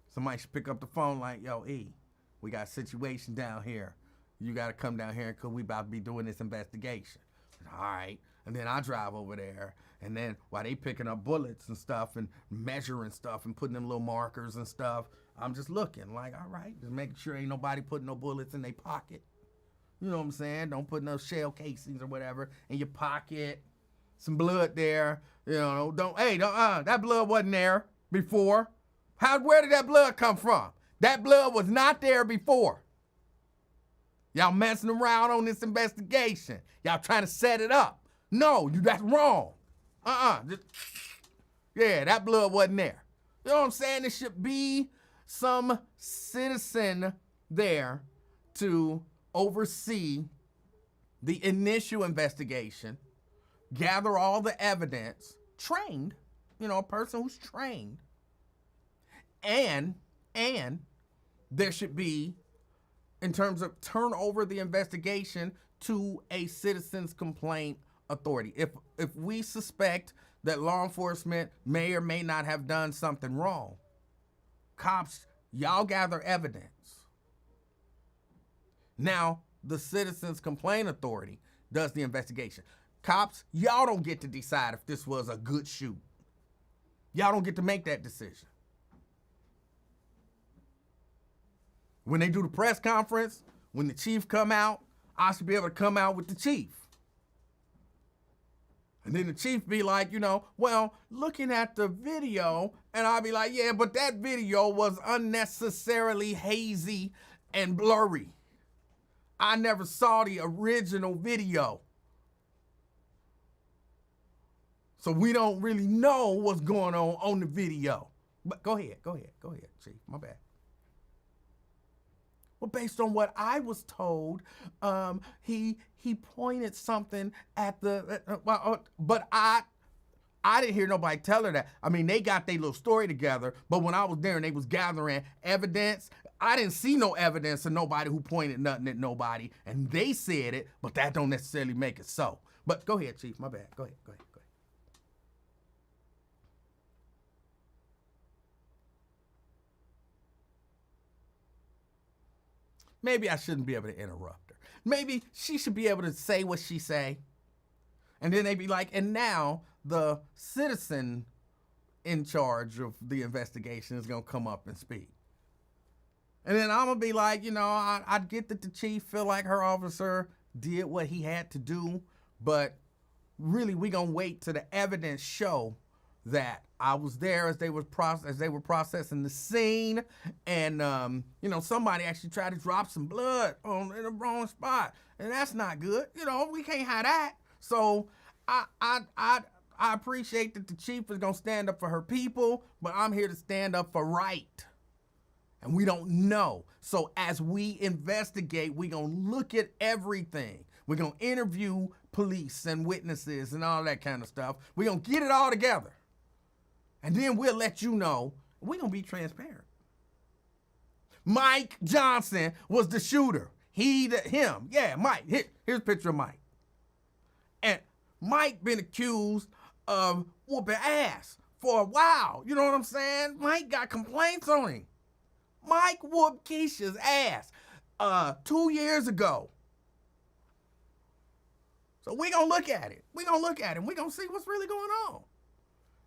Speaker 1: Somebody should pick up the phone like, yo, E, we got a situation down here. You got to come down here because we about to be doing this investigation. All right. And then I drive over there. And then while they picking up bullets and stuff and measuring stuff and putting them little markers and stuff, I'm just looking like, all right, just making sure ain't nobody putting no bullets in their pocket. You know what I'm saying? Don't put no shell casings or whatever in your pocket. Some blood there. That blood wasn't there before. Where did that blood come from? That blood was not there before. Y'all messing around on this investigation. Y'all trying to set it up. No, that's wrong. That blood wasn't there. You know what I'm saying? There should be some citizen there to oversee the initial investigation, gather all the evidence, trained, a person who's trained, and there should be, in terms of turn over the investigation to a citizen's complaint authority. If we suspect that law enforcement may or may not have done something wrong, cops, y'all gather evidence. Now, the citizen's complaint authority does the investigation. Cops, y'all don't get to decide if this was a good shoot. Y'all don't get to make that decision. When they do the press conference, when the chief come out, I should be able to come out with the chief. And then the chief be like, looking at the video, and I'll be like, yeah, but that video was unnecessarily hazy and blurry. I never saw the original video. So we don't really know what's going on the video. But go ahead, chief, my bad. Well, based on what I was told, he pointed something at but I didn't hear nobody tell her that. I mean, they got their little story together, but when I was there and they was gathering evidence, I didn't see no evidence of nobody who pointed nothing at nobody, and they said it, but that don't necessarily make it so. But go ahead, Chief. My bad. Go ahead. Maybe I shouldn't be able to interrupt her. Maybe she should be able to say what she say. And then they be like, and now the citizen in charge of the investigation is going to come up and speak. And then I'm going to be like, I get that the chief feel like her officer did what he had to do, but really we going to wait till the evidence show that I was there as they were processing the scene, and somebody actually tried to drop some blood in the wrong spot, and that's not good. We can't have that. So I appreciate that the chief is gonna stand up for her people, but I'm here to stand up for right. And we don't know. So as we investigate, we're gonna look at everything. We're gonna interview police and witnesses and all that kind of stuff. We're gonna get it all together. And then we'll let you know. We're going to be transparent. Mike Johnson was the shooter. Him. Yeah, Mike. Here's a picture of Mike. And Mike been accused of whooping ass for a while. You know what I'm saying? Mike got complaints on him. Mike whooped Keisha's ass 2 years ago. So we're going to look at it. We're going to see what's really going on.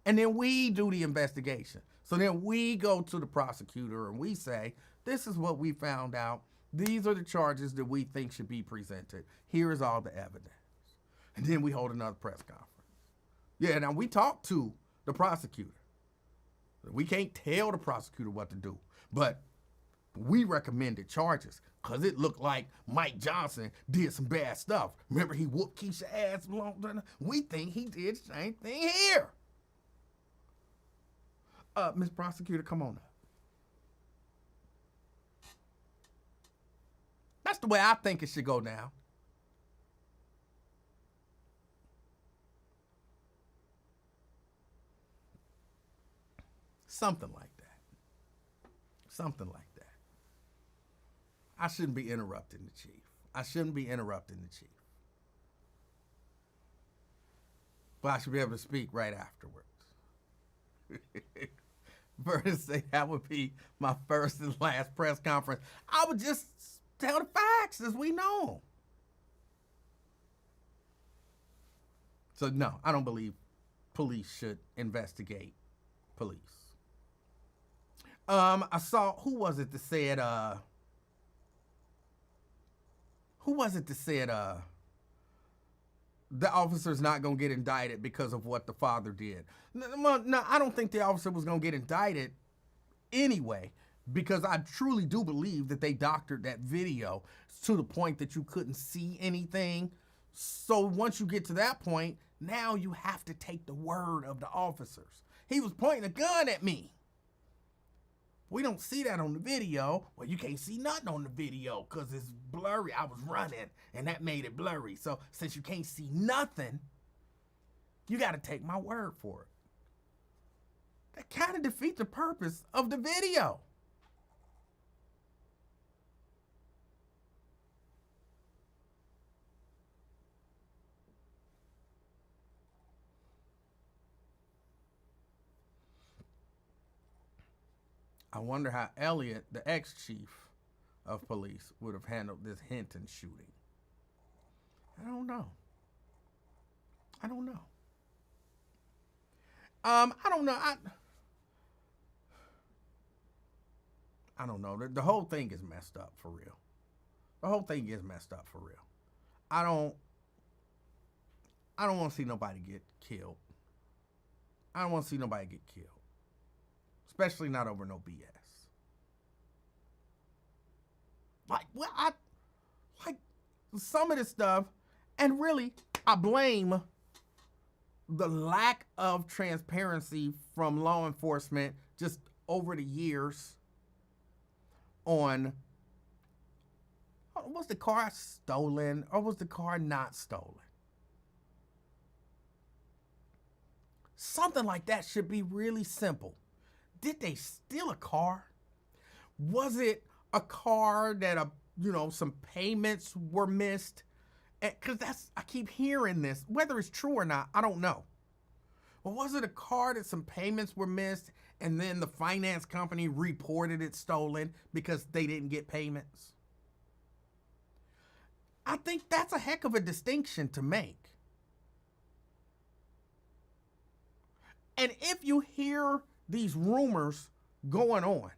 Speaker 1: And then we do the investigation. So then we go to the prosecutor and we say, this is what we found out. These are the charges that we think should be presented. Here is all the evidence. And then we hold another press conference. Yeah, now we talk to the prosecutor. We can't tell the prosecutor what to do, but we recommended charges because it looked like Mike Johnson did some bad stuff. Remember, he whooped Keisha's ass long time? We think he did the same thing here. Miss Prosecutor, come on up. That's the way I think it should go down. Something like that. I shouldn't be interrupting the chief. But I should be able to speak right afterwards. First say that would be my first and last press conference. I would just tell the facts as we know. So no, I don't believe police should investigate police. I saw, who was it that said the officer's not going to get indicted because of what the father did? No, I don't think the officer was going to get indicted anyway, because I truly do believe that they doctored that video to the point that you couldn't see anything. So once you get to that point, now you have to take the word of the officers. He was pointing a gun at me. We don't see that on the video. Well, you can't see nothing on the video because it's blurry. I was running and that made it blurry. So since you can't see nothing, you got to take my word for it. That kind of defeats the purpose of the video. I wonder how Elliott, the ex-chief of police, would have handled this Hinton shooting. I don't know. I don't know. I don't know. The whole thing is messed up for real. I don't want to see nobody get killed. Especially not over no BS. Like some of this stuff, and really, I blame the lack of transparency from law enforcement just over the years on, was the car stolen or was the car not stolen? Something like that should be really simple. Did they steal a car? Was it a car that some payments were missed? Because I keep hearing this. Whether it's true or not, I don't know. Well, was it a car that some payments were missed and then the finance company reported it stolen because they didn't get payments? I think that's a heck of a distinction to make. And if you hear these rumors going on,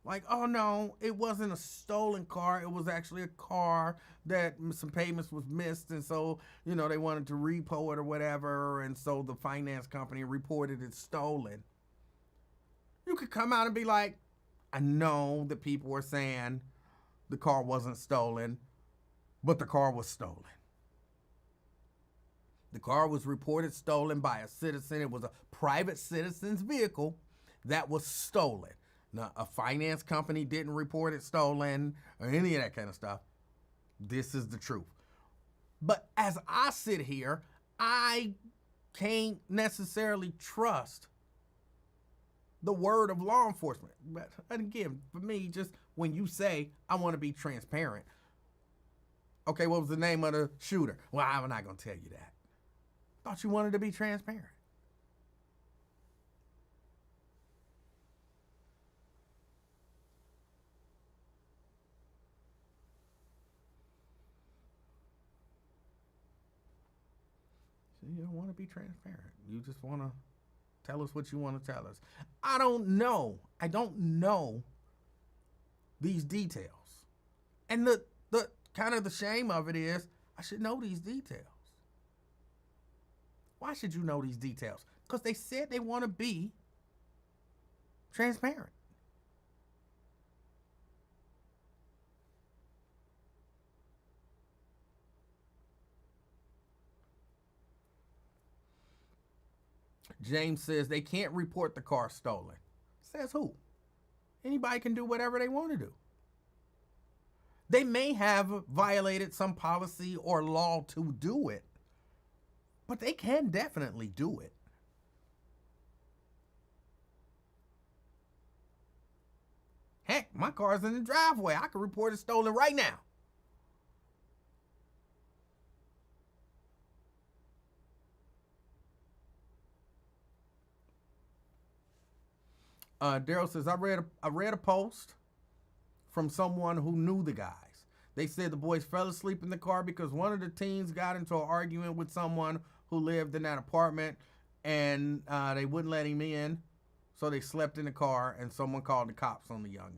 Speaker 1: like, oh no, it wasn't a stolen car, it was actually a car that some payments was missed, and so, they wanted to repo it or whatever, and so the finance company reported it stolen. You could come out and be like, I know that people were saying the car wasn't stolen, but the car was stolen. The car was reported stolen by a citizen. It was a private citizen's vehicle that was stolen. Now, a finance company didn't report it stolen or any of that kind of stuff. This is the truth. But as I sit here, I can't necessarily trust the word of law enforcement. But again, for me, just when you say, I want to be transparent. Okay, what was the name of the shooter? Well, I'm not going to tell you that. Thought you wanted to be transparent. You don't want to be transparent. You just want to tell us what you want to tell us. I don't know these details. And the kind of the shame of it is, I should know these details. Why should you know these details? Because they said they want to be transparent. James says they can't report the car stolen. Says who? Anybody can do whatever they want to do. They may have violated some policy or law to do it, but they can definitely do it. Heck, my car's in the driveway. I can report it stolen right now. Daryl says, I read a post from someone who knew the guys. They said the boys fell asleep in the car because one of the teens got into an argument with someone who lived in that apartment, and they wouldn't let him in, so they slept in the car, and someone called the cops on the young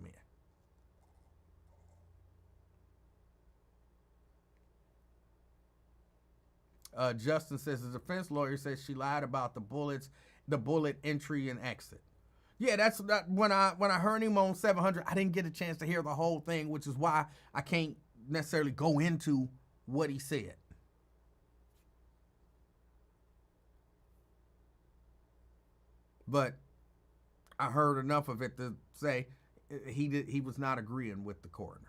Speaker 1: men. Justin says the defense lawyer says she lied about the bullet entry and exit. Yeah, that's when I heard him on 700, I didn't get a chance to hear the whole thing, which is why I can't necessarily go into what he said. But I heard enough of it to say he was not agreeing with the coroner.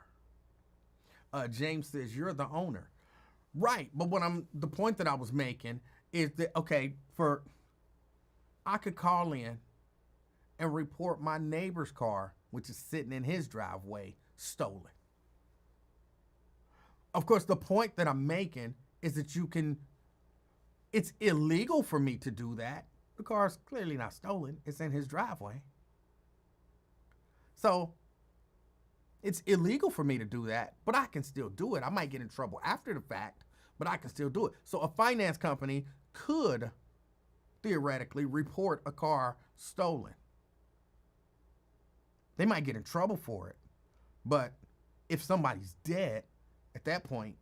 Speaker 1: James says, you're the owner. Right, but the point that I was making is that, okay, I could call in and report my neighbor's car, which is sitting in his driveway, stolen. Of course, the point that I'm making is that it's illegal for me to do that. The car's clearly not stolen. It's in his driveway. So it's illegal for me to do that, but I can still do it. I might get in trouble after the fact, but I can still do it. So a finance company could theoretically report a car stolen. They might get in trouble for it, but if somebody's dead at that point,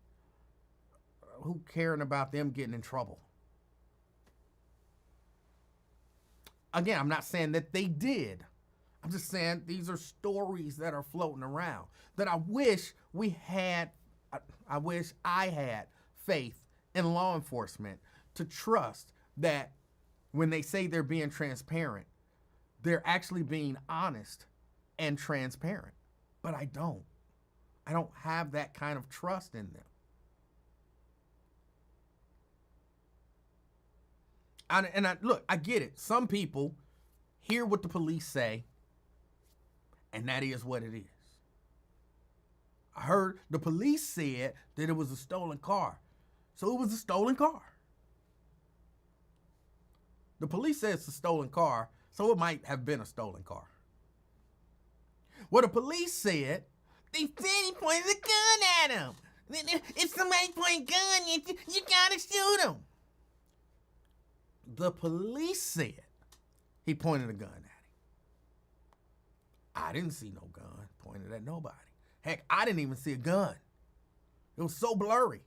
Speaker 1: who caring about them getting in trouble? Again, I'm not saying that they did. I'm just saying these are stories that are floating around that I wish I had faith in law enforcement to trust that when they say they're being transparent, they're actually being honest and transparent. But I don't. I don't have that kind of trust in them. Look, I get it. Some people hear what the police say And that is what it is. I heard the police said that it was a stolen car. So it was a stolen car. The police said it's a stolen car, so it might have been a stolen car. Well, the police said, they said he pointed a gun at him. If somebody points a gun at you, you gotta shoot him. The police said he pointed a gun at him. I didn't see no gun pointed at nobody. Heck, I didn't even see a gun. It was so blurry.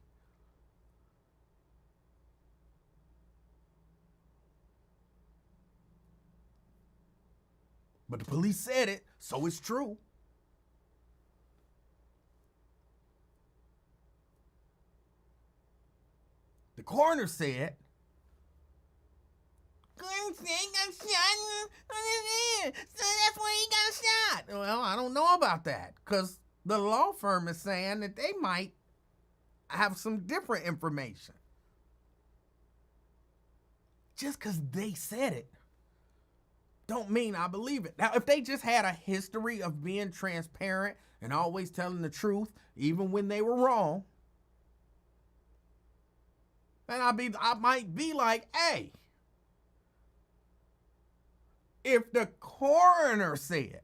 Speaker 1: But the police said it, so it's true. The coroner said, Gordon said he got shot on his head, so that's why he got shot. Well, I don't know about that, because the law firm is saying that they might have some different information. Just because they said it don't mean I believe it. Now, if they just had a history of being transparent and always telling the truth, even when they were wrong, then I might be like, hey, if the coroner said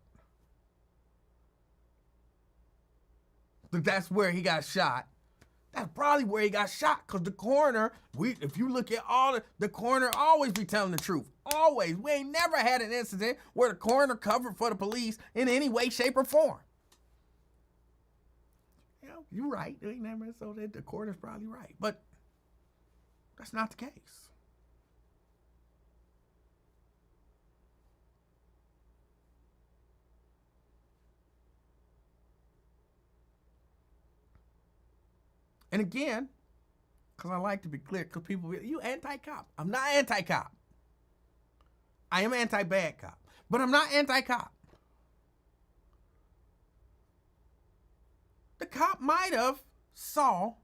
Speaker 1: that that's where he got shot, that's probably where he got shot, because the coroner, if you look at the coroner always be telling the truth. Always. We ain't never had an incident where the coroner covered for the police in any way, shape, or form. You know, you're right. So that the coroner's probably right. But that's not the case. And again, because I like to be clear, because people be, you anti-cop. I'm not anti-cop. I am anti-bad cop, but I'm not anti-cop. The cop might have saw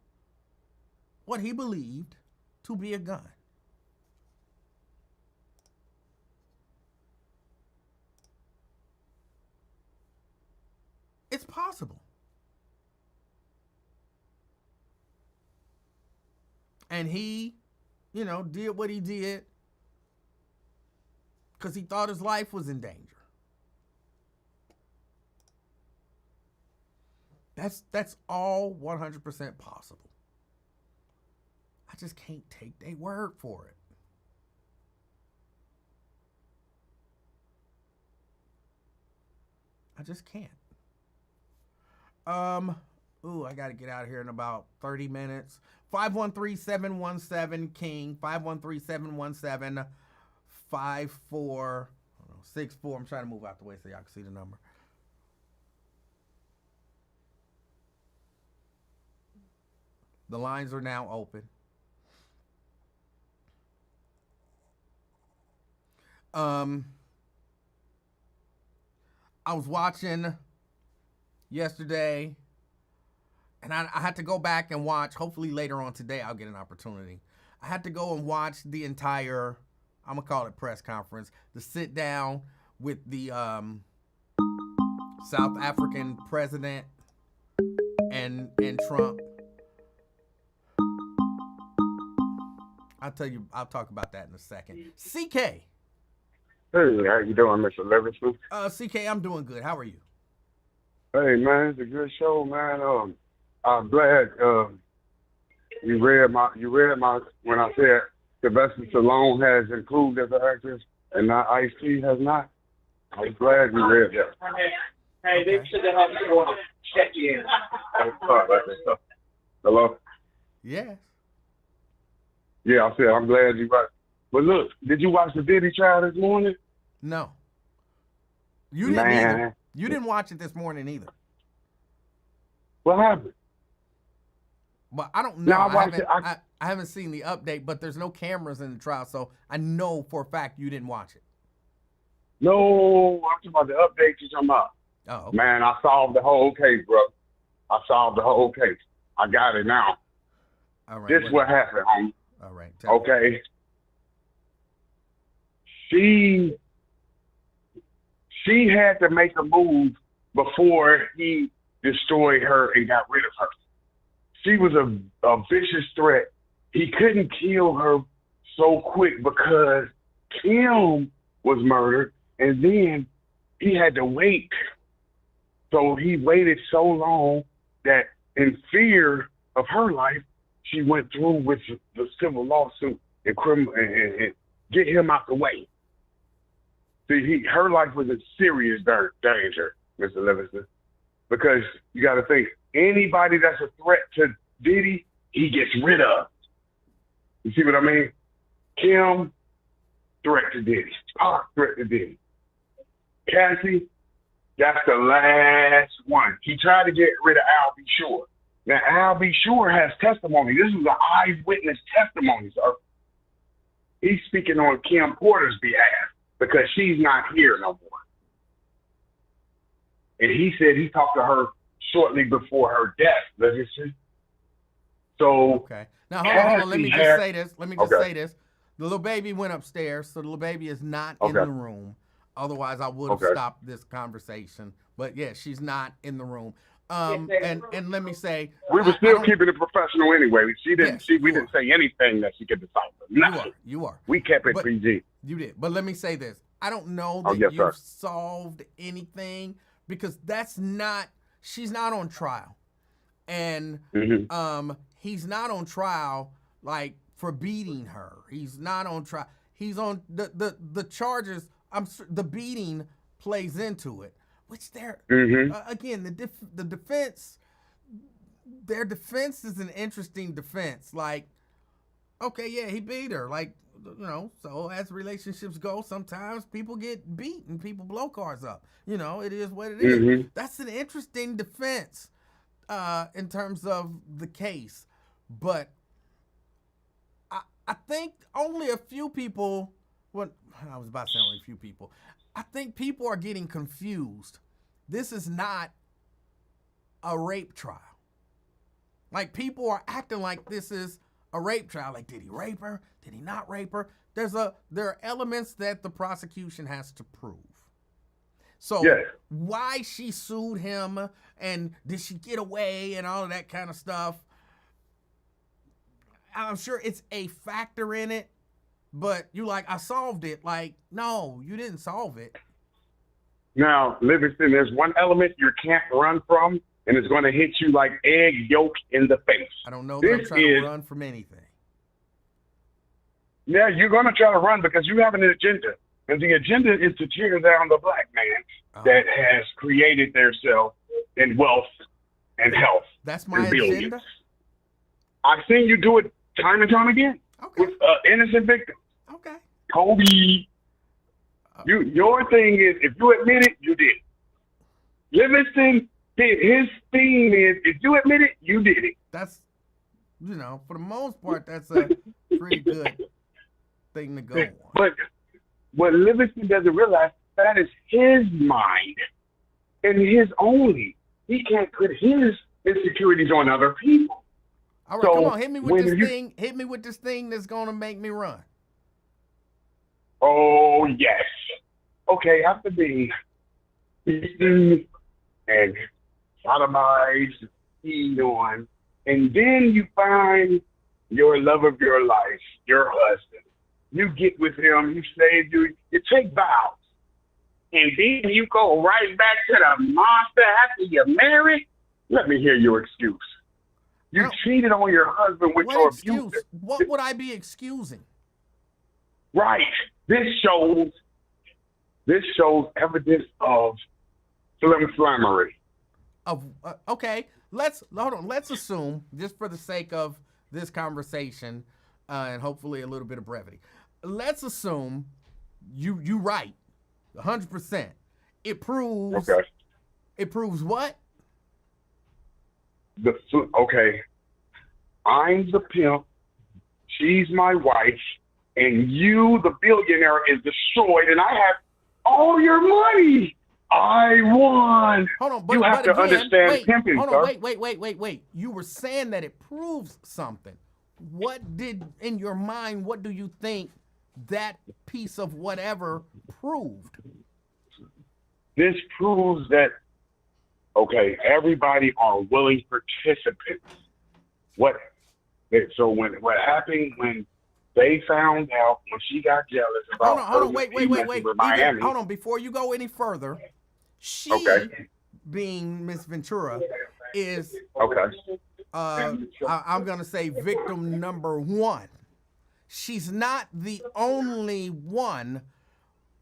Speaker 1: what he believed to be a gun. It's possible. And he, did what he did because he thought his life was in danger. That's all 100% possible. I just can't take their word for it. I just can't. I got to get out of here in about 30 minutes. 513-717-KING, 513-717-5464. I'm trying to move out the way so y'all can see the number. The lines are now open. I was watching yesterday, and I had to go back and watch. Hopefully later on today I'll get an opportunity. I had to go and watch the entire, I'm going to call it press conference, the sit down with the South African president and Trump. I'll talk about that in a second. CK.
Speaker 3: Hey, how you doing, Mr. Livingston?
Speaker 1: CK, I'm doing good. How are you?
Speaker 3: Hey, man, it's a good show, man. I'm glad you read my when I said Sylvester Stallone has improved as an actor and not Ice-T has not. I'm glad you read that.
Speaker 4: Hey, they should have to check in.
Speaker 3: Hello?
Speaker 1: Yes.
Speaker 3: Yeah, I said I'm glad you right. But look, did you watch the Diddy trial this morning?
Speaker 1: No. You didn't either. You didn't watch it this morning either.
Speaker 3: What happened?
Speaker 1: But I don't know.
Speaker 3: No,
Speaker 1: I haven't seen the update, but there's no cameras in the trial, so I know for a fact you didn't watch it.
Speaker 3: No, I'm talking about the update you're talking about.
Speaker 1: Oh, okay.
Speaker 3: Man, I solved the whole case, bro. I solved the whole case. I got it now.
Speaker 1: All right.
Speaker 3: This is what happened, homie.
Speaker 1: All right.
Speaker 3: Okay. She had to make a move before he destroyed her and got rid of her. She was a vicious threat. He couldn't kill her so quick because Kim was murdered, and then he had to wait. So he waited so long that in fear of her life, she went through with the civil lawsuit and get him out the way. See, her life was in serious danger, Mr. Livingston, because you got to think, anybody that's a threat to Diddy, he gets rid of. You see what I mean? Kim, threat to Diddy. Pac, threat to Diddy. Cassie, that's the last one. He tried to get rid of Al B. Sure. Now, Al B. Sure has testimony. This is an eyewitness testimony, sir. He's speaking on Kim Porter's behalf because she's not here no more. And he said he talked to her shortly before her death. Listen. So,
Speaker 1: okay. Now, hold on. Let me just say this. Say this. The little baby went upstairs, so the little baby is not in the room. Otherwise, I would have stopped this conversation. But, yeah, she's not in the room. And let me say,
Speaker 3: we were still keeping it professional anyway. We didn't say anything that she could decipher.
Speaker 1: You are.
Speaker 3: We kept it PG.
Speaker 1: You did. But let me say this. I don't know that you've solved anything because she's not on trial. And he's not on trial like for beating her. He's not on trial. He's on the charges. The beating plays into it. Which again, the defense, their defense is an interesting defense. Like, okay, yeah, he beat her. Like, so as relationships go, sometimes people get beat and people blow cars up. It is what it is. That's an interesting defense in terms of the case. But I think only a few people, I was about to say only a few people, I think people are getting confused. This is not a rape trial. Like, people are acting like this is a rape trial. Like, did he rape her? Did he not rape her? There are elements that the prosecution has to prove. So why she sued him and did she get away and all of that kind of stuff, I'm sure it's a factor in it. But you I solved it. Like, no, you didn't solve it.
Speaker 3: Now, Livingston, there's one element you can't run from, and it's going to hit you like egg yolk in the face.
Speaker 1: I don't know that I'm trying to run from anything.
Speaker 3: Yeah, you're going to try to run because you have an agenda. And the agenda is to tear down the black man that has created themselves in wealth and health. That's my agenda? I've seen you do it time and time again.
Speaker 1: Okay.
Speaker 3: With innocent victims.
Speaker 1: Okay.
Speaker 3: Kobe, your thing is, if you admit it, you did it. Livingston, his theme is, if you admit it, you did it.
Speaker 1: That's, for the most part, that's a pretty good thing to go on.
Speaker 3: But what Livingston doesn't realize, that is his mind and his only. He can't put his insecurities on other people.
Speaker 1: All right, come on, hit me with this thing. Hit me with this thing that's gonna make me run.
Speaker 3: Oh yes. Okay, after being beaten and sodomized, peed on, and then you find your love of your life, your husband. You get with him. You say you take vows, and then you go right back to the monster after you're married. Let me hear your excuse. You cheated on your husband with your abuser.
Speaker 1: What would I be excusing?
Speaker 3: Right. This shows evidence of flimflammery.
Speaker 1: Okay. Let's assume, just for the sake of this conversation, and hopefully a little bit of brevity, let's assume you right, 100%. It proves.
Speaker 3: Okay.
Speaker 1: It proves what?
Speaker 3: Okay, I'm the pimp, she's my wife, and you, the billionaire, is destroyed, and I have all your money. I won.
Speaker 1: Hold on,
Speaker 3: you have to understand pimping,
Speaker 1: hold
Speaker 3: sir.
Speaker 1: On, wait. You were saying that it proves something. What did, in your mind, what do you think that piece of whatever proved?
Speaker 3: This proves that Okay, everybody are willing participants. So what happened when they found out, when she got jealous about
Speaker 1: Hold on, wait.
Speaker 3: with Miami?
Speaker 1: Hold on, before you go any further, she,
Speaker 3: Okay.
Speaker 1: being Miss Ventura, is
Speaker 3: Okay.
Speaker 1: I'm gonna say victim number one. She's not the only one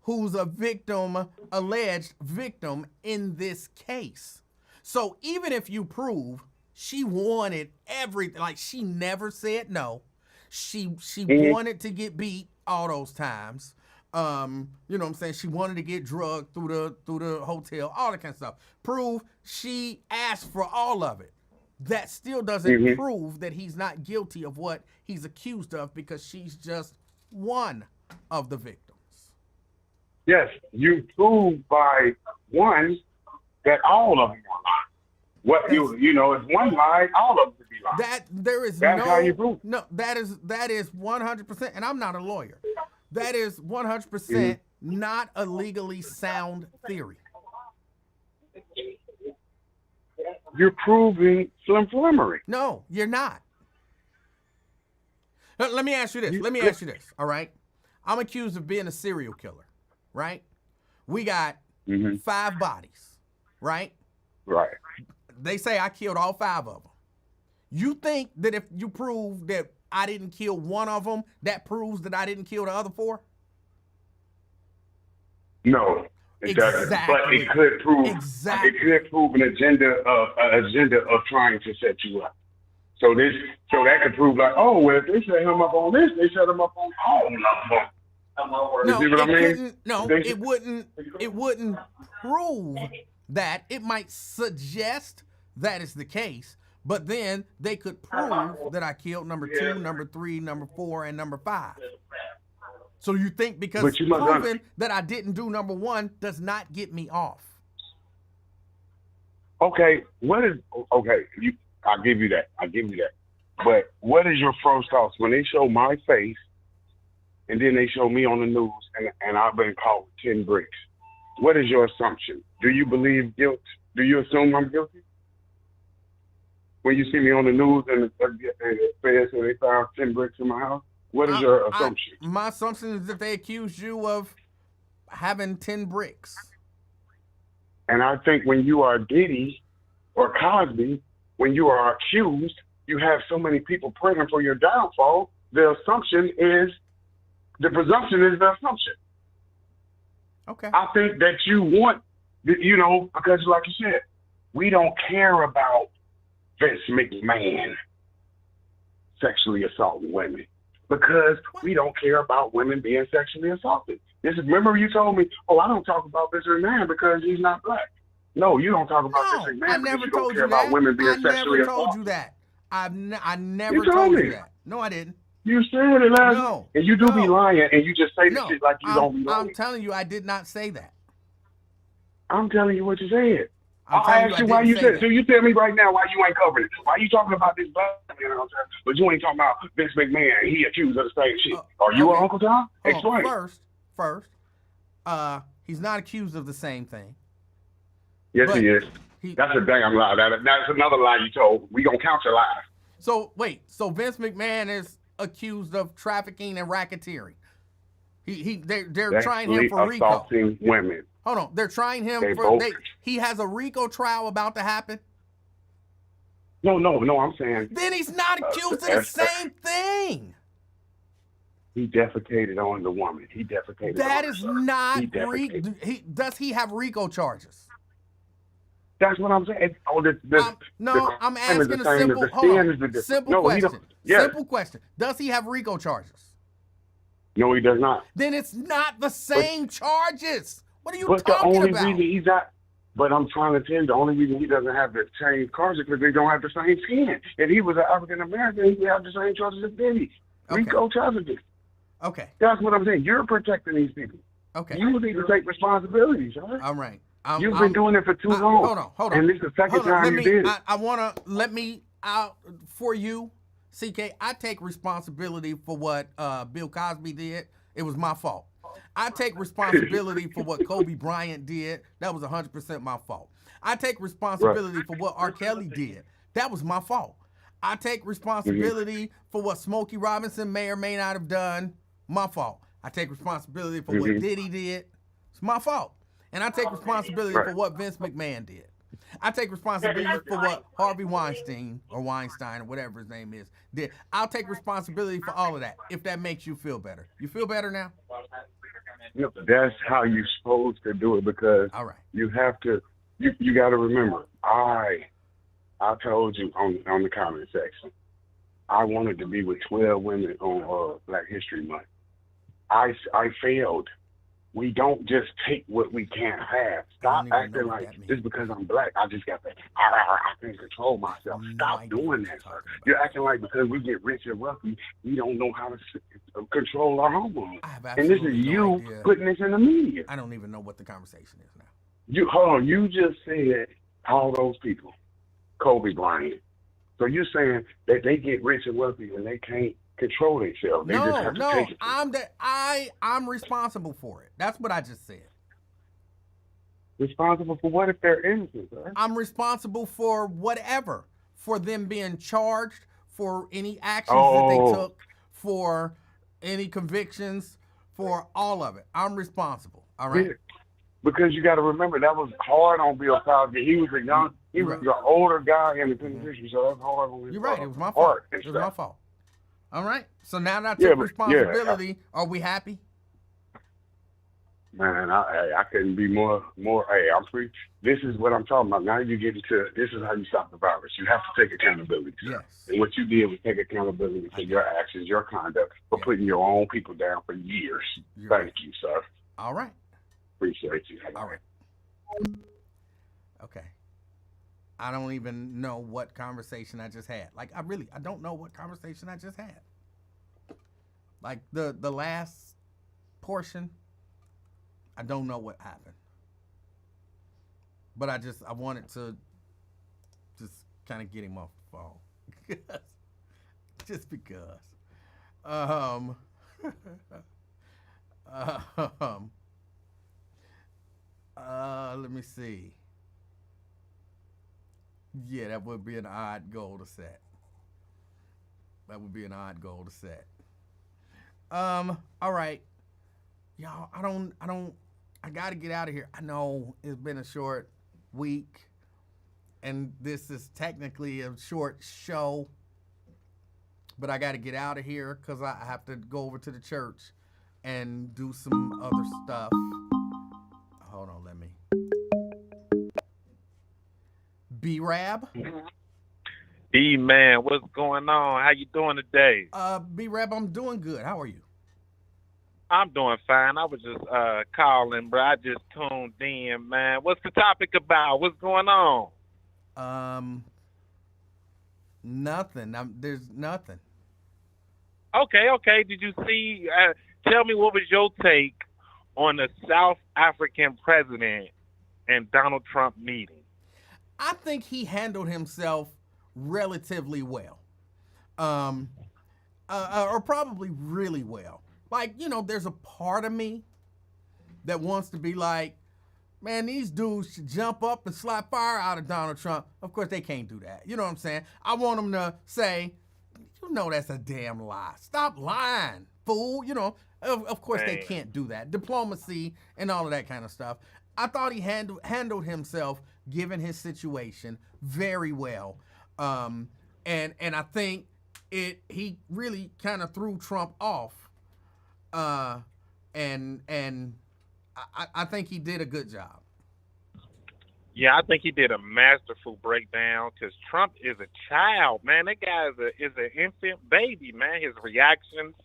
Speaker 1: who's a victim, alleged victim in this case. So even if you prove she wanted everything, like she never said no, she wanted to get beat all those times. You know what I'm saying? She wanted to get drugged through the hotel, all that kind of stuff. Prove she asked for all of it. That still doesn't prove that he's not guilty of what he's accused of, because she's just one of the victims.
Speaker 3: Yes, you prove by one that all of them are lying. What if one lie, all of them could be lying. That's how you prove.
Speaker 1: No, that is 100%, and I'm not a lawyer. That is 100% not a legally sound theory.
Speaker 3: You're proving flimflammery.
Speaker 1: No, you're not. Let me ask you this. All right, I'm accused of being a serial killer. Right? We got 5 bodies. Right?
Speaker 3: Right.
Speaker 1: They say I killed all 5 of them. You think that if you prove that I didn't kill one of them, that proves that I didn't kill the other 4?
Speaker 3: No, it doesn't. But it could prove It could prove an agenda of trying to set you up. So that could prove like, oh, well, if they set him up on this, they set him up on all of them.
Speaker 1: No,
Speaker 3: you see what I mean?
Speaker 1: It wouldn't prove that. It might suggest that is the case, but then they could prove that I killed number 2, number 3, number 4, and number 5. So you think because proving that I didn't do number 1 does not get me off?
Speaker 3: Okay, I'll give you that. But what is your first thoughts when they show my face and then they show me on the news and I've been caught with 10 bricks? What is your assumption? Do you believe guilt? Do you assume I'm guilty? When you see me on the news and it says they found 10 bricks in my house, what is your assumption?
Speaker 1: My assumption is that they accused you of having 10 bricks.
Speaker 3: And I think when you are Diddy or Cosby, when you are accused, you have so many people praying for your downfall, the presumption is the assumption.
Speaker 1: Okay.
Speaker 3: I think that you want, because like you said, we don't care about Vince McMahon sexually assaulting women because we don't care about women being sexually assaulted. Remember you told me, I don't talk about Vince McMahon because he's not black. No, you don't talk about Vince McMahon
Speaker 1: I never
Speaker 3: because you
Speaker 1: told
Speaker 3: don't care
Speaker 1: you that.
Speaker 3: about women being sexually assaulted.
Speaker 1: I never told you that. I never told you that. No, I didn't.
Speaker 3: You said it last night. And you do be lying, and you just say this shit like you don't be lying.
Speaker 1: I'm telling you, I did not say that.
Speaker 3: I'm telling you what you said. I asked you why you said it. So you tell me right now why you ain't covering it. Why you talking about this black man, but you ain't talking about Vince McMahon. He accused of the same shit. Are you an Uncle Tom? Explain.
Speaker 1: First, he's not accused of the same thing.
Speaker 3: Yes, he is. That's a damn lie. That's another lie you told. We gonna count your lies.
Speaker 1: So wait. So Vince McMahon is accused of trafficking and racketeering. They're trying him for RICO.
Speaker 3: Assaulting women.
Speaker 1: Hold on. They're trying him he has a RICO trial about to happen.
Speaker 3: No, I'm saying.
Speaker 1: Then he's not accused of the same thing.
Speaker 3: He defecated on the woman. He defecated
Speaker 1: that
Speaker 3: on
Speaker 1: is
Speaker 3: her.
Speaker 1: not does he have RICO charges?
Speaker 3: That's what I'm saying.
Speaker 1: I'm asking a simple question. Simple question. Does he have RICO charges?
Speaker 3: No, he does not.
Speaker 1: Then it's not the same charges. What are you talking about?
Speaker 3: But the only reason he's not, but I'm trying to tell you, the only reason he doesn't have the same charges because they don't have the same skin. If he was an African American, he would have the same charges as Diddy. RICO charges.
Speaker 1: Okay.
Speaker 3: That's what I'm saying. You're protecting these people.
Speaker 1: Okay.
Speaker 3: You need to take responsibilities, all right?
Speaker 1: All right.
Speaker 3: You've been doing it for too long.
Speaker 1: Hold on.
Speaker 3: And this is the second time you did it.
Speaker 1: I want to let me out for you, CK. I take responsibility for what Bill Cosby did. It was my fault. I take responsibility for what Kobe Bryant did. That was 100% my fault. I take responsibility for what R. Kelly did. That was my fault. I take responsibility for what Smokey Robinson may or may not have done. My fault. I take responsibility for what Diddy did. It's my fault. And I take responsibility for what Vince McMahon did. I take responsibility for what Harvey Weinstein or whatever his name is did. I'll take responsibility for all of that if that makes you feel better. You feel better now?
Speaker 3: No, that's how you're supposed to do it because
Speaker 1: all right.
Speaker 3: You have to. You got to remember. I told you on the comment section. I wanted to be with 12 women on Black History Month. I failed. We don't just take what we can't have. Stop acting like just because I'm black, I just got to, I can control myself. Stop doing that, sir. You're acting like because we get rich and wealthy, we don't know how to control our hormones. And this is you putting this in the media.
Speaker 1: I don't even know what the conversation is now.
Speaker 3: You just said all those people, Kobe Bryant. So you're saying that they get rich and wealthy and they can't control themselves. They just have to take it.
Speaker 1: I'm responsible for it. That's what I just said.
Speaker 3: Responsible for what if they're innocent, sir?
Speaker 1: I'm responsible for whatever. For them being charged, for any actions that they took, for any convictions, for all of it. I'm responsible. All right?
Speaker 3: Yeah. Because you got to remember, that was hard on Bill Cosby. He was an older guy in the penitentiary, so that's hard on his
Speaker 1: You're right. It was my fault. It was my fault. All right. So now that I took responsibility, are we happy?
Speaker 3: Man, I couldn't be more. Hey, I'm free. This is what I'm talking about. Now you get into this is how you stop the virus. You have to take accountability.
Speaker 1: Yes.
Speaker 3: And what you did was take accountability for your actions, your conduct, for putting your own people down for years. Thank you, sir.
Speaker 1: All right.
Speaker 3: Appreciate you.
Speaker 1: All right. Okay. I don't even know what conversation I just had. Like, I don't know what conversation I just had. Like, the last portion, I don't know what happened. But I wanted to just kind of get him off the phone. Just because. Let me see. Yeah, that would be an odd goal to set. All right. Y'all, I gotta get out of here. I know it's been a short week, and this is technically a short show, but I gotta get out of here because I have to go over to the church and do some other stuff. Hold on, let me. B-Rab?
Speaker 5: E-Man, what's going on? How you doing today?
Speaker 1: B-Rab, I'm doing good. How are you?
Speaker 5: I'm doing fine. I was just calling, bro. I just tuned in, man. What's the topic about? What's going on?
Speaker 1: Nothing. There's nothing.
Speaker 5: Okay. Did you see? Tell me, what was your take on the South African president and Donald Trump meeting?
Speaker 1: I think he handled himself relatively well, or probably really well. Like, there's a part of me that wants to be like, man, these dudes should jump up and slap fire out of Donald Trump. Of course, they can't do that. You know what I'm saying? I want them to say, that's a damn lie. Stop lying, fool. Of course, they can't do that. Diplomacy and all of that kind of stuff. I thought he handled himself, given his situation, very well. And I think he really kind of threw Trump off. And I think he did a good job.
Speaker 5: Yeah, I think he did a masterful breakdown because Trump is a child, man. That guy is an infant baby, man. His reactions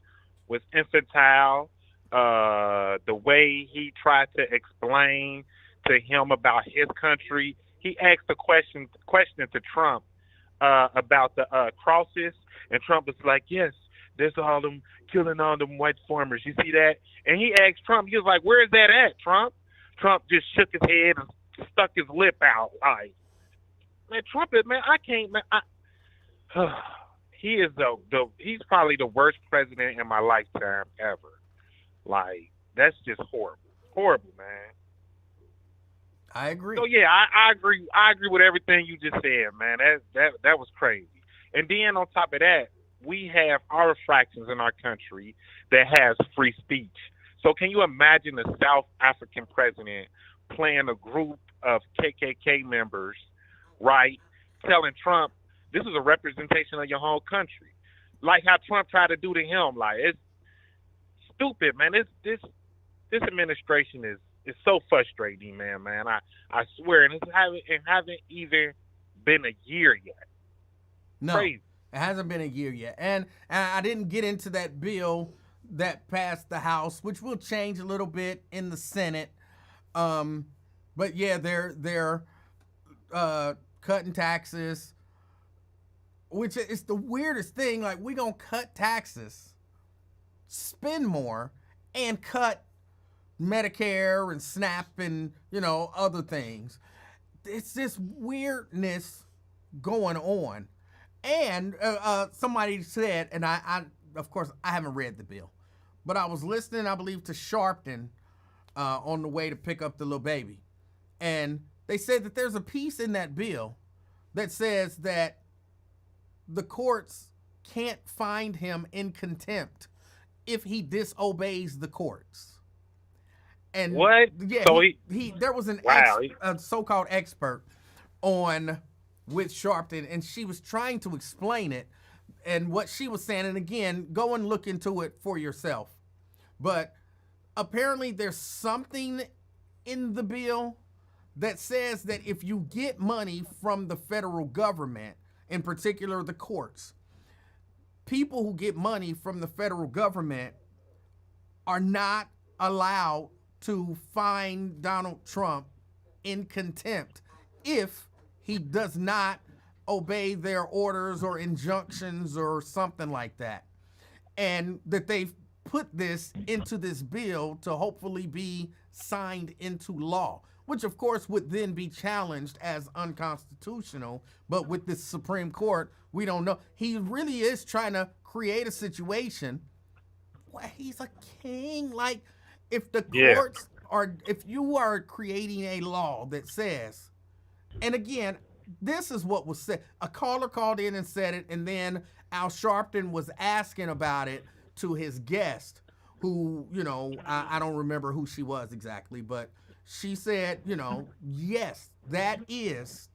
Speaker 5: was infantile. The way he tried to explain to him about his country, he asked a question to Trump about the crosses, and Trump was like, "Yes, there's all them killing all them white farmers. You see that?" And he asked Trump, he was like, "Where is that at, Trump?" Trump just shook his head and stuck his lip out. Like, man, Trump is, man, I can't, man. He is he's probably the worst president in my lifetime ever. Like, That's just horrible, man.
Speaker 1: I agree.
Speaker 5: So yeah, I agree. I agree with everything you just said, man. That was crazy. And then on top of that, we have our fractions in our country that has free speech. So can you imagine a South African president playing a group of KKK members, right, telling Trump this is a representation of your whole country, like how Trump tried to do to him. Like it's stupid, man. This administration is so frustrating, man. I swear, and it haven't even been a year yet.
Speaker 1: No,
Speaker 5: Crazy.
Speaker 1: it hasn't been a year yet. And I didn't get into that bill that passed the House, which will change a little bit in the Senate. But yeah, they're cutting taxes, which is the weirdest thing. Like, we gonna cut taxes, spend more, and cut Medicare and SNAP and, other things. It's this weirdness going on. And somebody said, and I of course, I haven't read the bill, but I was listening, I believe, to Sharpton on the way to pick up the little baby. And they said that there's a piece in that bill that says that the courts can't find him in contempt if he disobeys the courts. And
Speaker 5: what?
Speaker 1: Yeah,
Speaker 5: so
Speaker 1: there was a so-called expert on with Sharpton, and she was trying to explain it and what she was saying. And again, go and look into it for yourself. But apparently there's something in the bill that says that if you get money from the federal government, in particular the courts, people who get money from the federal government are not allowed to find Donald Trump in contempt if he does not obey their orders or injunctions or something like that. And that they've put this into this bill to hopefully be signed into law, which of course would then be challenged as unconstitutional. But with the Supreme Court, we don't know. He really is trying to create a situation where he's a king. Like, if the courts if you are creating a law that says, and again, this is what was said. A caller called in and said it, and then Al Sharpton was asking about it to his guest, who, I don't remember who she was exactly, but she said, yes, that is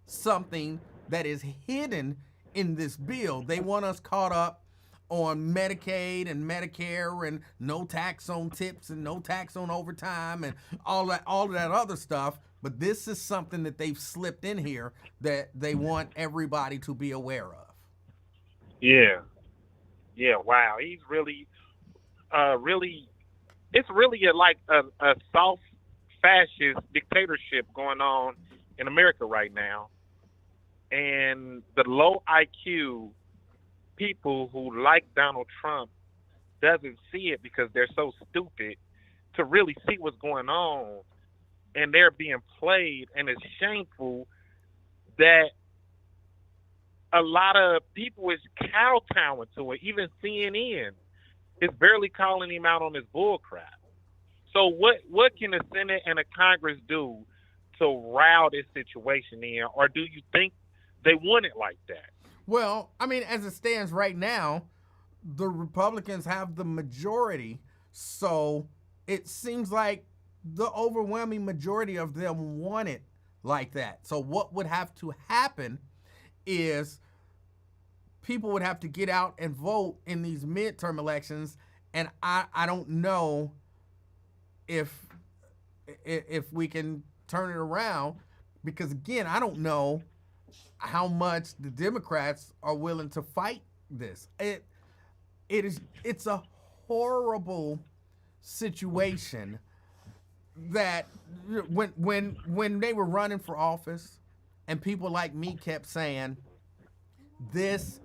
Speaker 1: something that is hidden in this bill. They want us caught up on Medicaid and Medicare and no tax on tips and no tax on overtime and all of that other stuff. But this is something that they've slipped in here that they want everybody to be aware of.
Speaker 5: Yeah. Wow. He's really, it's really a soft fascist dictatorship going on in America right now. And the low IQ people who like Donald Trump doesn't see it because they're so stupid to really see what's going on, and they're being played. And it's shameful that a lot of people is kowtowing to it. Even CNN is barely calling him out on his bull crap. So what can the Senate and the Congress do to rile this situation in, or do you think they want it like that?
Speaker 1: Well, I mean, as it stands right now, the Republicans have the majority, so it seems like the overwhelming majority of them want it like that. So what would have to happen is people would have to get out and vote in these midterm elections, and I don't know if we can turn it around, because again, I don't know how much the Democrats are willing to fight this. It's a horrible situation that when they were running for office and people like me kept saying, this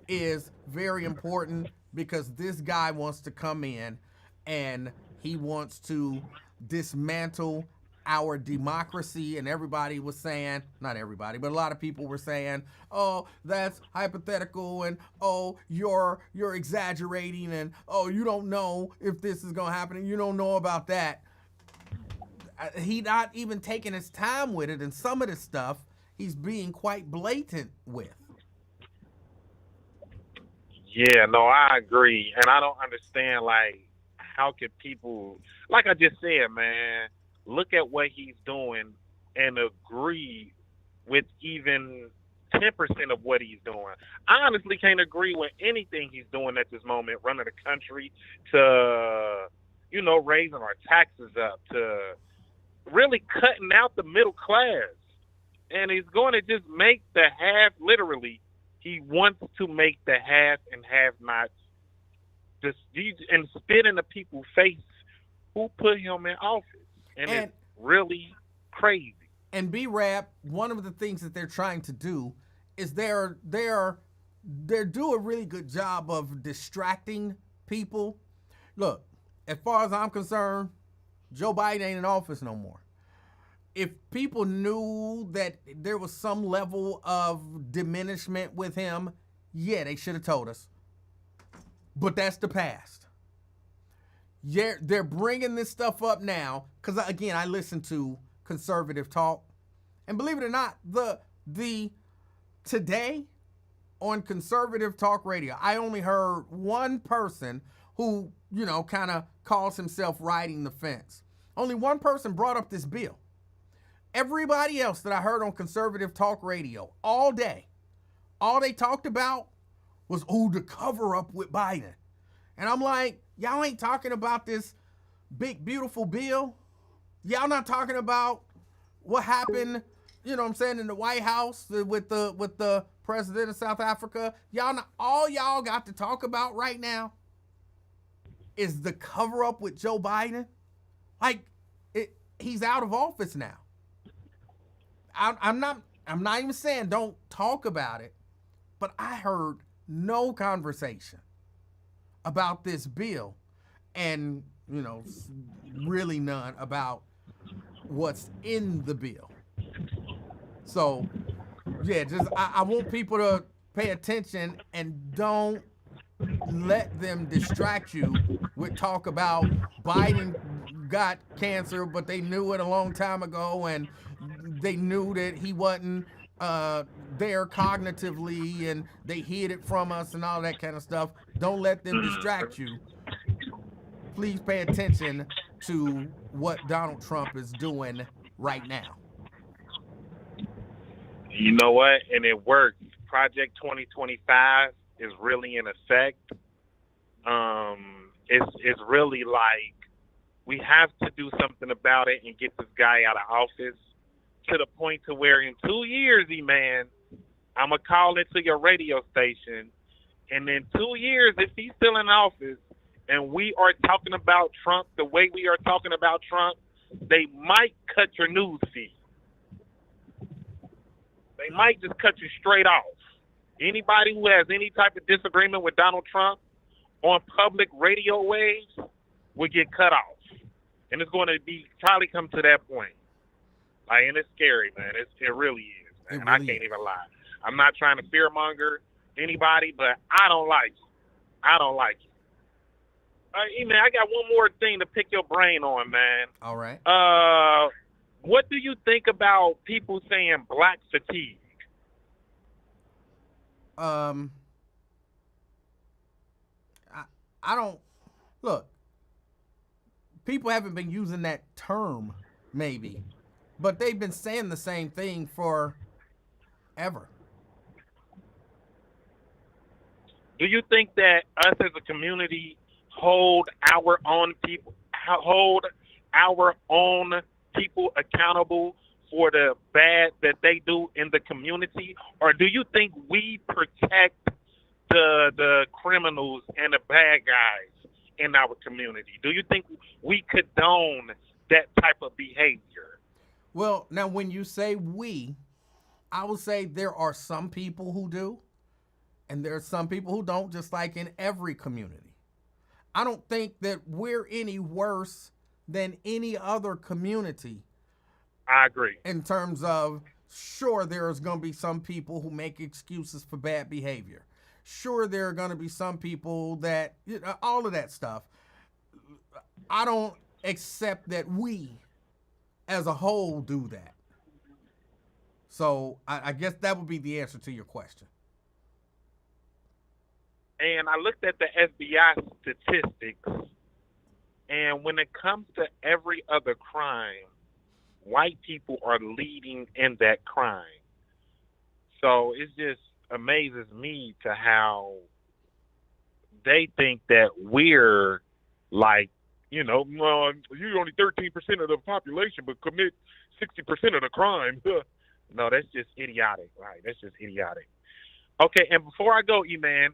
Speaker 1: is very important because this guy wants to come in and he wants to dismantle our democracy, and everybody was saying, not everybody, but a lot of people were saying, oh, that's hypothetical, and oh, you're exaggerating, and oh, you don't know if this is gonna happen, and you don't know about that. He not even taking his time with it, and some of the stuff he's being quite blatant with.
Speaker 5: Yeah, no, I agree, and I don't understand, like, how could people, like I just said, man, look at what he's doing and agree with even 10% of what he's doing. I honestly can't agree with anything he's doing at this moment, running the country, to, raising our taxes up, to really cutting out the middle class. And he's going to just make the half, literally, he wants to make the have and have-nots just and spit in the people's face who put him in office. And it's really crazy.
Speaker 1: And B-Rap, one of the things that they're trying to do is they're do a really good job of distracting people. Look, as far as I'm concerned, Joe Biden ain't in office no more. If people knew that there was some level of diminishment with him, yeah, they should have told us. But that's the past. Yeah, they're bringing this stuff up now because, again, I listen to conservative talk, and believe it or not, the today on conservative talk radio, I only heard one person who kind of calls himself riding the fence. Only one person brought up this bill. Everybody else that I heard on conservative talk radio all day, all they talked about was, the cover up with Biden. And I'm like, y'all ain't talking about this big, beautiful bill. Y'all not talking about what happened, in the White House with the president of South Africa. All y'all got to talk about right now is the cover up with Joe Biden. Like, he's out of office now. I'm not even saying don't talk about it, but I heard no conversation about this bill, and really none about what's in the bill. So yeah, just I want people to pay attention and don't let them distract you with talk about Biden got cancer, but they knew it a long time ago, and they knew that he wasn't there cognitively, and they hid it from us and all that kind of stuff. Don't let them distract you. Please pay attention to what Donald Trump is doing right now.
Speaker 5: You know what? And it worked. Project 2025 is really in effect. It's really like we have to do something about it and get this guy out of office, to the point to where in 2 years, man, I'm going to call into your radio station, and in 2 years, if he's still in office and we are talking about Trump the way we are talking about Trump, they might cut your news feed. They might just cut you straight off. Anybody who has any type of disagreement with Donald Trump on public radio waves will get cut off. And it's going to probably come to that point. Like, and it's scary, man. It really is, man. Really I can't even lie. I'm not trying to fearmonger anybody, but I don't like it. I don't like it. Man, I got one more thing to pick your brain on, man.
Speaker 1: All right.
Speaker 5: What do you think about people saying black fatigue?
Speaker 1: I don't look. People haven't been using that term, maybe, but they've been saying the same thing for ever.
Speaker 5: Do you think that us as a community hold our own people accountable for the bad that they do in the community, or do you think we protect the criminals and the bad guys in our community? Do you think we condone that type of behavior?
Speaker 1: Well, now when you say we, I will say there are some people who do, and there are some people who don't, just like in every community. I don't think that we're any worse than any other community
Speaker 5: I agree.
Speaker 1: In terms of, sure, there's going to be some people who make excuses for bad behavior. Sure, there are going to be some people that, all of that stuff. I don't accept that we, as a whole, do that. So I guess that would be the answer to your question.
Speaker 5: And I looked at the FBI statistics, and when it comes to every other crime, white people are leading in that crime. So it just amazes me to how they think that we're like, well, you're only 13% of the population, but commit 60% of the crime. No, that's just idiotic. Right? That's just idiotic. Okay, and before I go, E-Man,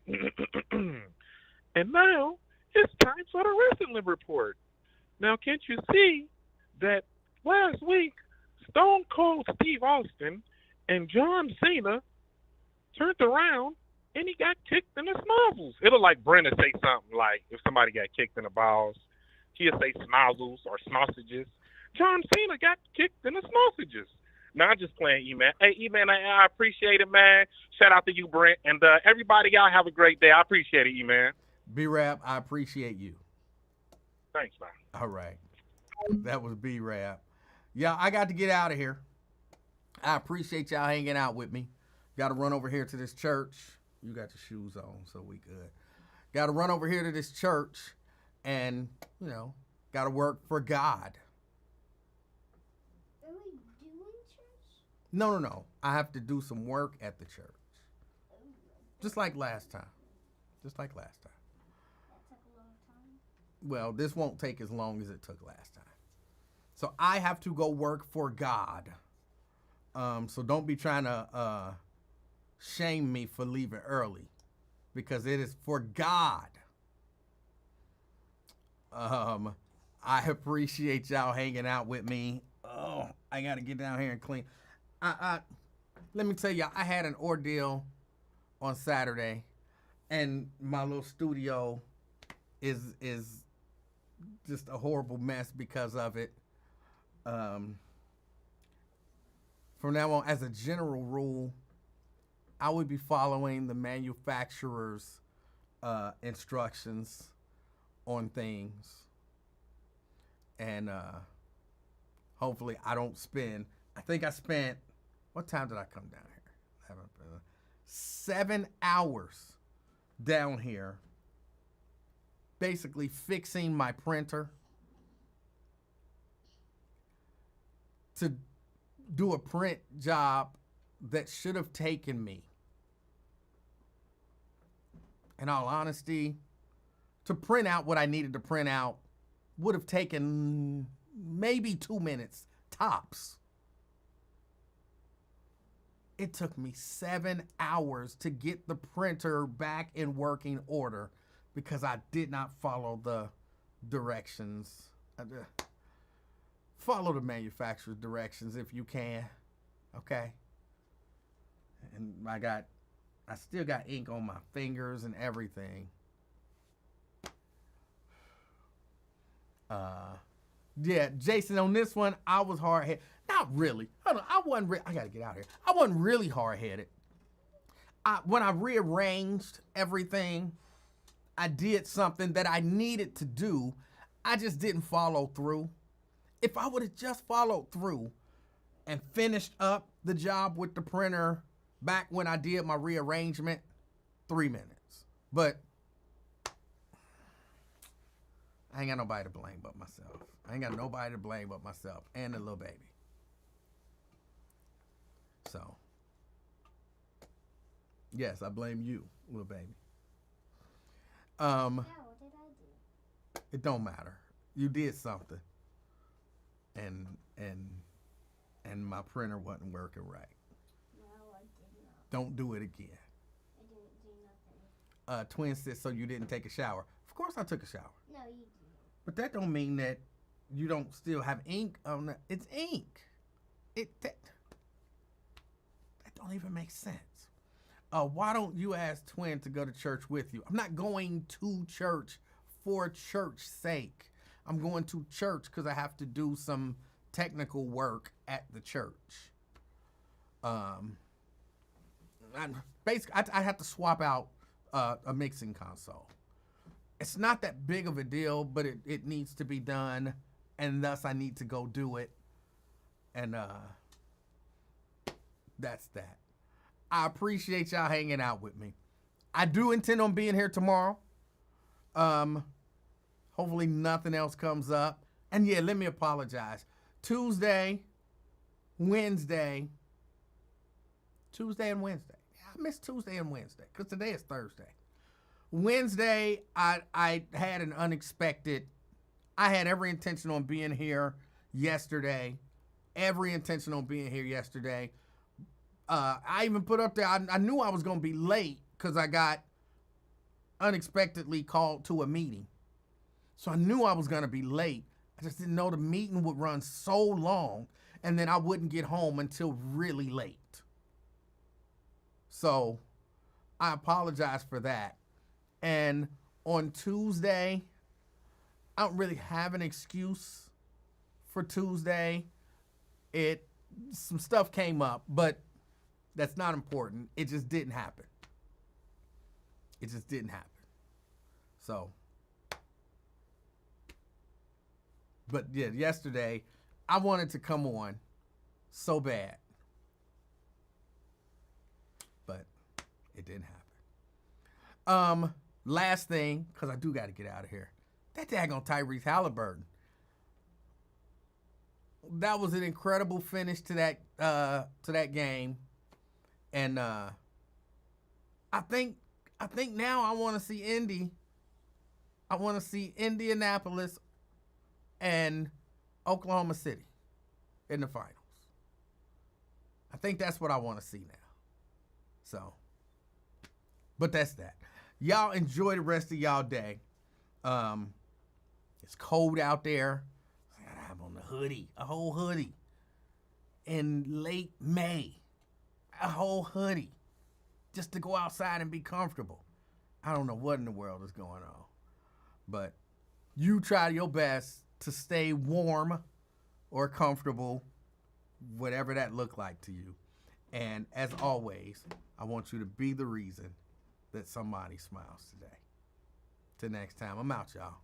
Speaker 5: and now it's time for the wrestling report. Now, can't you see that last week, Stone Cold Steve Austin and John Cena turned around and he got kicked in the snozzles. It'll like Brenda say something like, if somebody got kicked in the balls, he'll say snozzles or sausages. John Cena got kicked in the sausages. Now, I'm just playing, E-Man. Hey, E-Man, I appreciate it, man. Shout out to you, Brent. And everybody, y'all have a great day. I appreciate it, E-Man.
Speaker 1: B-Rap, I appreciate you.
Speaker 5: Thanks, man.
Speaker 1: All right. That was B-Rap. Yeah, I got to get out of here. I appreciate y'all hanging out with me. Got to run over here to this church. You got your shoes on, so we good. Got to run over here to this church and, got to work for God.
Speaker 2: Are we doing church?
Speaker 1: No. I have to do some work at the church. Just like last time.
Speaker 2: That took a long time.
Speaker 1: Well, this won't take as long as it took last time. So I have to go work for God. So don't be trying to shame me for leaving early, because it is for God. I appreciate y'all hanging out with me. Oh, I got to get down here and clean. Let me tell y'all, I had an ordeal on Saturday, and my little studio is just a horrible mess because of it. From now on, as a general rule, I would be following the manufacturer's instructions on things. And hopefully I don't spend, I think I spent, what time did I come down here? 7 hours down here basically fixing my printer to do a print job that should have taken me, in all honesty, to print out what I needed to print out would have taken maybe 2 minutes tops. It took me 7 hours to get the printer back in working order because I did not follow the directions. Follow the manufacturer's directions if you can, okay? And I still got ink on my fingers and everything. Yeah, Jason, on this one, I was hard-headed. Not really. Hold on, I gotta get out of here. I wasn't really hard-headed. When I rearranged everything, I did something that I needed to do. I just didn't follow through. If I would have just followed through and finished up the job with the printer back when I did my rearrangement, 3 minutes. But I ain't got nobody to blame but myself. I ain't got nobody to blame but myself and the little baby. So, yes, I blame you, little baby.
Speaker 2: Yeah, what did I do?
Speaker 1: It don't matter. You did something. And my printer wasn't working right.
Speaker 2: No, I did not.
Speaker 1: Don't do it again.
Speaker 2: I didn't do nothing.
Speaker 1: Twin says, so you didn't take a shower. Of course I took a shower.
Speaker 2: No, you didn't.
Speaker 1: But that don't mean that you don't still have ink on it. It's ink. That don't even make sense. Why don't you ask Twin to go to church with you? I'm not going to church for church's sake. I'm going to church because I have to do some technical work at the church. Basically, I have to swap out a mixing console. It's not that big of a deal, but it needs to be done, and thus I need to go do it. And that's that. I appreciate y'all hanging out with me. I do intend on being here tomorrow. Hopefully nothing else comes up. And yeah, let me apologize. Tuesday and Wednesday. Yeah, I missed Tuesday and Wednesday because today is Thursday. Wednesday, I had an unexpected. I had every intention on being here yesterday. I even put up there, I knew I was going to be late because I got unexpectedly called to a meeting. So I knew I was going to be late. I just didn't know the meeting would run so long and then I wouldn't get home until really late. So I apologize for that. And on Tuesday, I don't really have an excuse for Tuesday. Some stuff came up, but that's not important. It just didn't happen. So, but yeah, yesterday I wanted to come on so bad, but it didn't happen. Last thing, because I do got to get out of here. That daggone Tyrese Halliburton. That was an incredible finish to that game. And I think now I want to see Indy. I want to see Indianapolis and Oklahoma City in the finals. I think that's what I want to see now. So, but that's that. Y'all enjoy the rest of y'all day. It's cold out there. I gotta have on a whole hoodie. In late May. A whole hoodie just to go outside and be comfortable. I don't know what in the world is going on, but you try your best to stay warm or comfortable, whatever that looked like to you. And as always, I want you to be the reason that somebody smiles today. Till next time, I'm out, y'all.